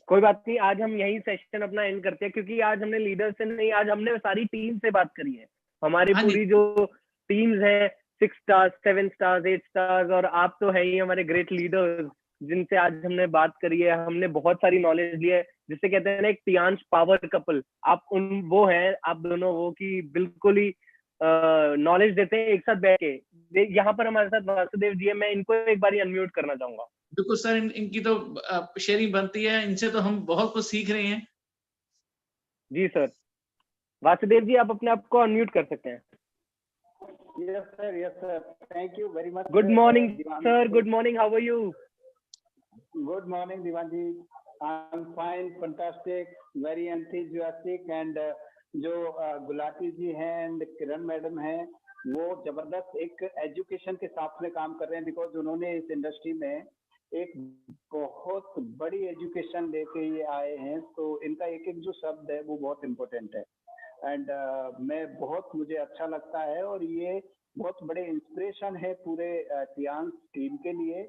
कोई बात नहीं, आज हम यही सेशन अपना एंड करते हैं, क्योंकि आज हमने लीडर से नहीं, आज हमने सारी टीम से बात करी है। हमारी पूरी जो टीम्स है 6 स्टार्स, 7 स्टार्स, 8 स्टार्स, और आप तो है ही हमारे ग्रेट लीडर्स जिनसे आज हमने बात करी है। हमने बहुत सारी नॉलेज ली है, जिससे कहते हैं ना एक टियांश पावर कपल। आप वो हैं, आप दोनों वो कि बिल्कुल ही नॉलेज देते हैं एक साथ बैठ के। यहाँ पर हमारे साथ वासुदेव जी है, मैं इनको एक बार अनम्यूट करना चाहूंगा। बिल्कुल सर, इनकी तो शेयरिंग बनती है, इनसे तो हम बहुत कुछ सीख रहे हैं। जी सर, वासुदेव जी आप अपने आप को अनम्यूट कर सकते हैं। Yes sir, thank you very much. Good morning sir, good morning, how are you? Good morning Divanji, I'm fine, fantastic, very enthusiastic, and जो गुलाटी जी हैं एंड किरण मैडम हैं, वो जबरदस्त एक एजुकेशन के साथ में काम कर रहे हैं, बिकॉज उन्होंने इस इंडस्ट्री में एक बहुत बड़ी एजुकेशन लेके ये आए हैं। तो इनका एक एक जो शब्द है वो बहुत इम्पोर्टेंट है, एंड मुझे अच्छा लगता है, और ये बहुत बड़े इंस्पिरेशन है पूरे टियांश टीम के लिए,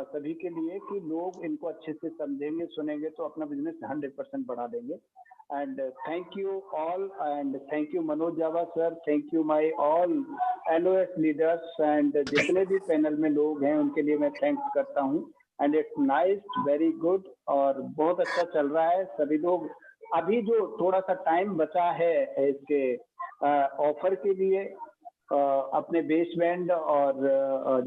सभी के लिए, कि लोग इनको अच्छे से समझेंगे, सुनेंगे तो अपना बिजनेस 100% बढ़ा देंगे। And thank you all, and thank you Manoj Java sir, thank you my all LOS leaders, and जितने भी पैनल में लोग हैं उनके लिए मैं थैंक्स करता हूँ। And it's nice, very good, और बहुत अच्छा चल रहा है। सभी लोग अभी जो थोड़ा सा टाइम बचा है इसके ऑफर के लिए, अपने बेस बैंड और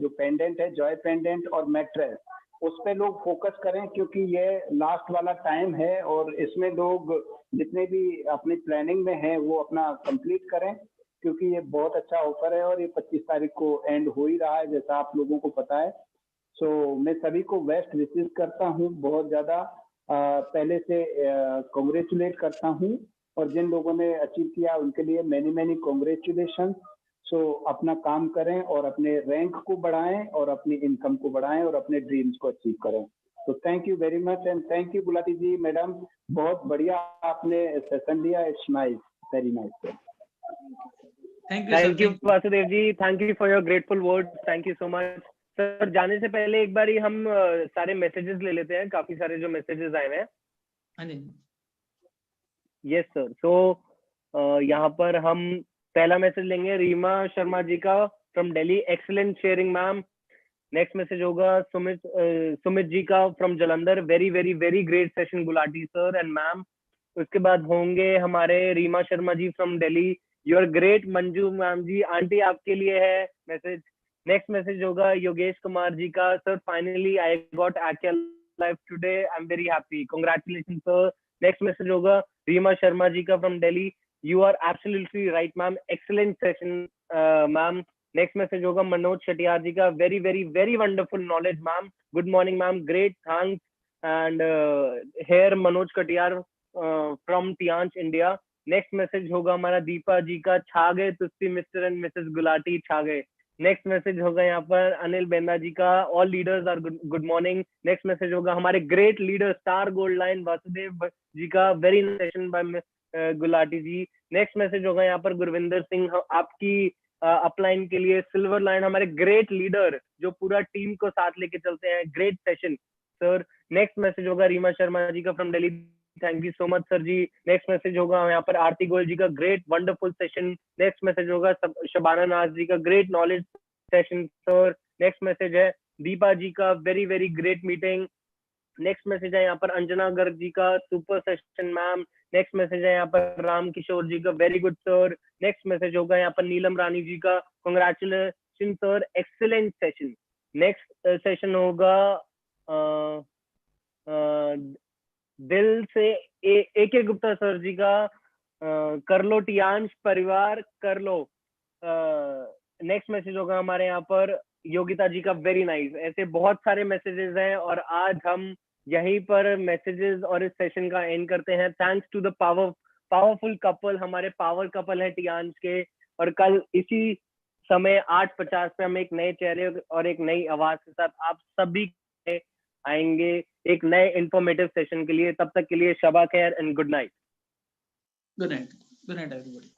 जो पेंडेंट है, जॉय पेंडेंट और मैट्रेस, उस पे लोग फोकस करें, क्योंकि ये लास्ट वाला टाइम है, और इसमें लोग जितने भी अपनी प्लानिंग में हैं वो अपना कंप्लीट करें, क्योंकि ये बहुत अच्छा ऑफर है, और ये 25 तारीख को एंड हो ही रहा है, जैसा आप लोगों को पता है। सो मैं सभी को बेस्ट विशेस करता हूँ, बहुत ज़्यादा पहले से कॉन्ग्रेचुलेट करता हूँ, और जिन लोगों ने अचीव किया उनके लिए मैनी कॉन्ग्रेचुलेशन। सो अपना काम करें और अपने रैंक को बढ़ाएं और अपनी इनकम को बढ़ाएं और अपने ड्रीम्स को अचीव करें। तो thank you very much, and thank you Gulati ji madam, बहुत बढ़िया आपने सेशन लिया, it's nice, very nice. Thank you Vasudev ji, thank you for your grateful word, thank you so much sir. जाने से पहले एक बार ही हम सारे मैसेजेस ले लेते हैं, काफी सारे जो मैसेजेस आए हैं। हाँ जी, यस सर। सो यहाँ पर हम पहला मैसेज लेंगे रीमा शर्मा जी का from Delhi, excellent sharing ma'am. Next message होगा सुमित जी का from Jalandhar, very very very great session Gulati sir and ma'am. उसके बाद होंगे हमारे Reema Sharma ji from Delhi, you are great Manju ma'am ji, aunty आपके लिए है मैसेज। नेक्स्ट मैसेज होगा योगेश कुमार जी का, sir finally I got actual life today, I am very happy, congratulation sir. Next message होगा रीमा शर्मा जी का from Delhi, you are absolutely right ma'am, excellent session ma'am. Next message होगा मनोज चटियार जी का, very very very wonderful knowledge ma'am, good morning ma'am, great thanks. And here Manoj Katiyar from Tiens India. Next message होगा हमारा दीपा जी का, छा गए तुस्सी मिस्टर एंड मिसेस गुलाटी, छा गए। नेक्स्ट मैसेज होगा यहाँ पर अनिल बेंदा जी का, all leaders are good morning. Next message होगा हमारे great leader star gold line Vasudev ji का, very session by Gulati ji. Next message होगा यहाँ पर गुरविंदर सिंह, आपकी अपलाइन के लिए सिल्वर लाइन, हमारे ग्रेट लीडर जो पूरा टीम को साथ लेके चलते हैं, great session sir. Next message होगा रीमा शर्मा जी का from Delhi, thank you so much sir ji. Next message होगा यहाँ पर आरती गोयल जी का, great wonderful session. Next message होगा शबाना नाज जी का, great knowledge session sir. Next message है दीपा जी का, very very great meeting. Next message है यहाँ पर अंजना गर्ग जी का, super session ma'am. Next message है यहाँ पर राम किशोर जी का, very good sir. Next message होगा यहाँ पर नीलम रानी जी का, congratulation sir, excellent session. Next session होगा दिल से AK गुप्ता सर जी का कर लो टियांश परिवार कर लो। नेक्स्ट मैसेज होगा हमारे यहाँ पर योगिता जी का वेरी नाइस। ऐसे बहुत सारे मैसेजेस हैं और आज हम यहीं पर मैसेजेस और इस सेशन का एंड करते हैं। Thanks to the powerful couple, हमारे पावर कपल है टियांश के। और कल इसी समय 8:50 पे हम एक नए चेहरे और एक नई आवाज के साथ आप सभी आएंगे एक नए इंफॉर्मेटिव सेशन के लिए। तब तक के लिए शबा खैर and good night. Good night everybody.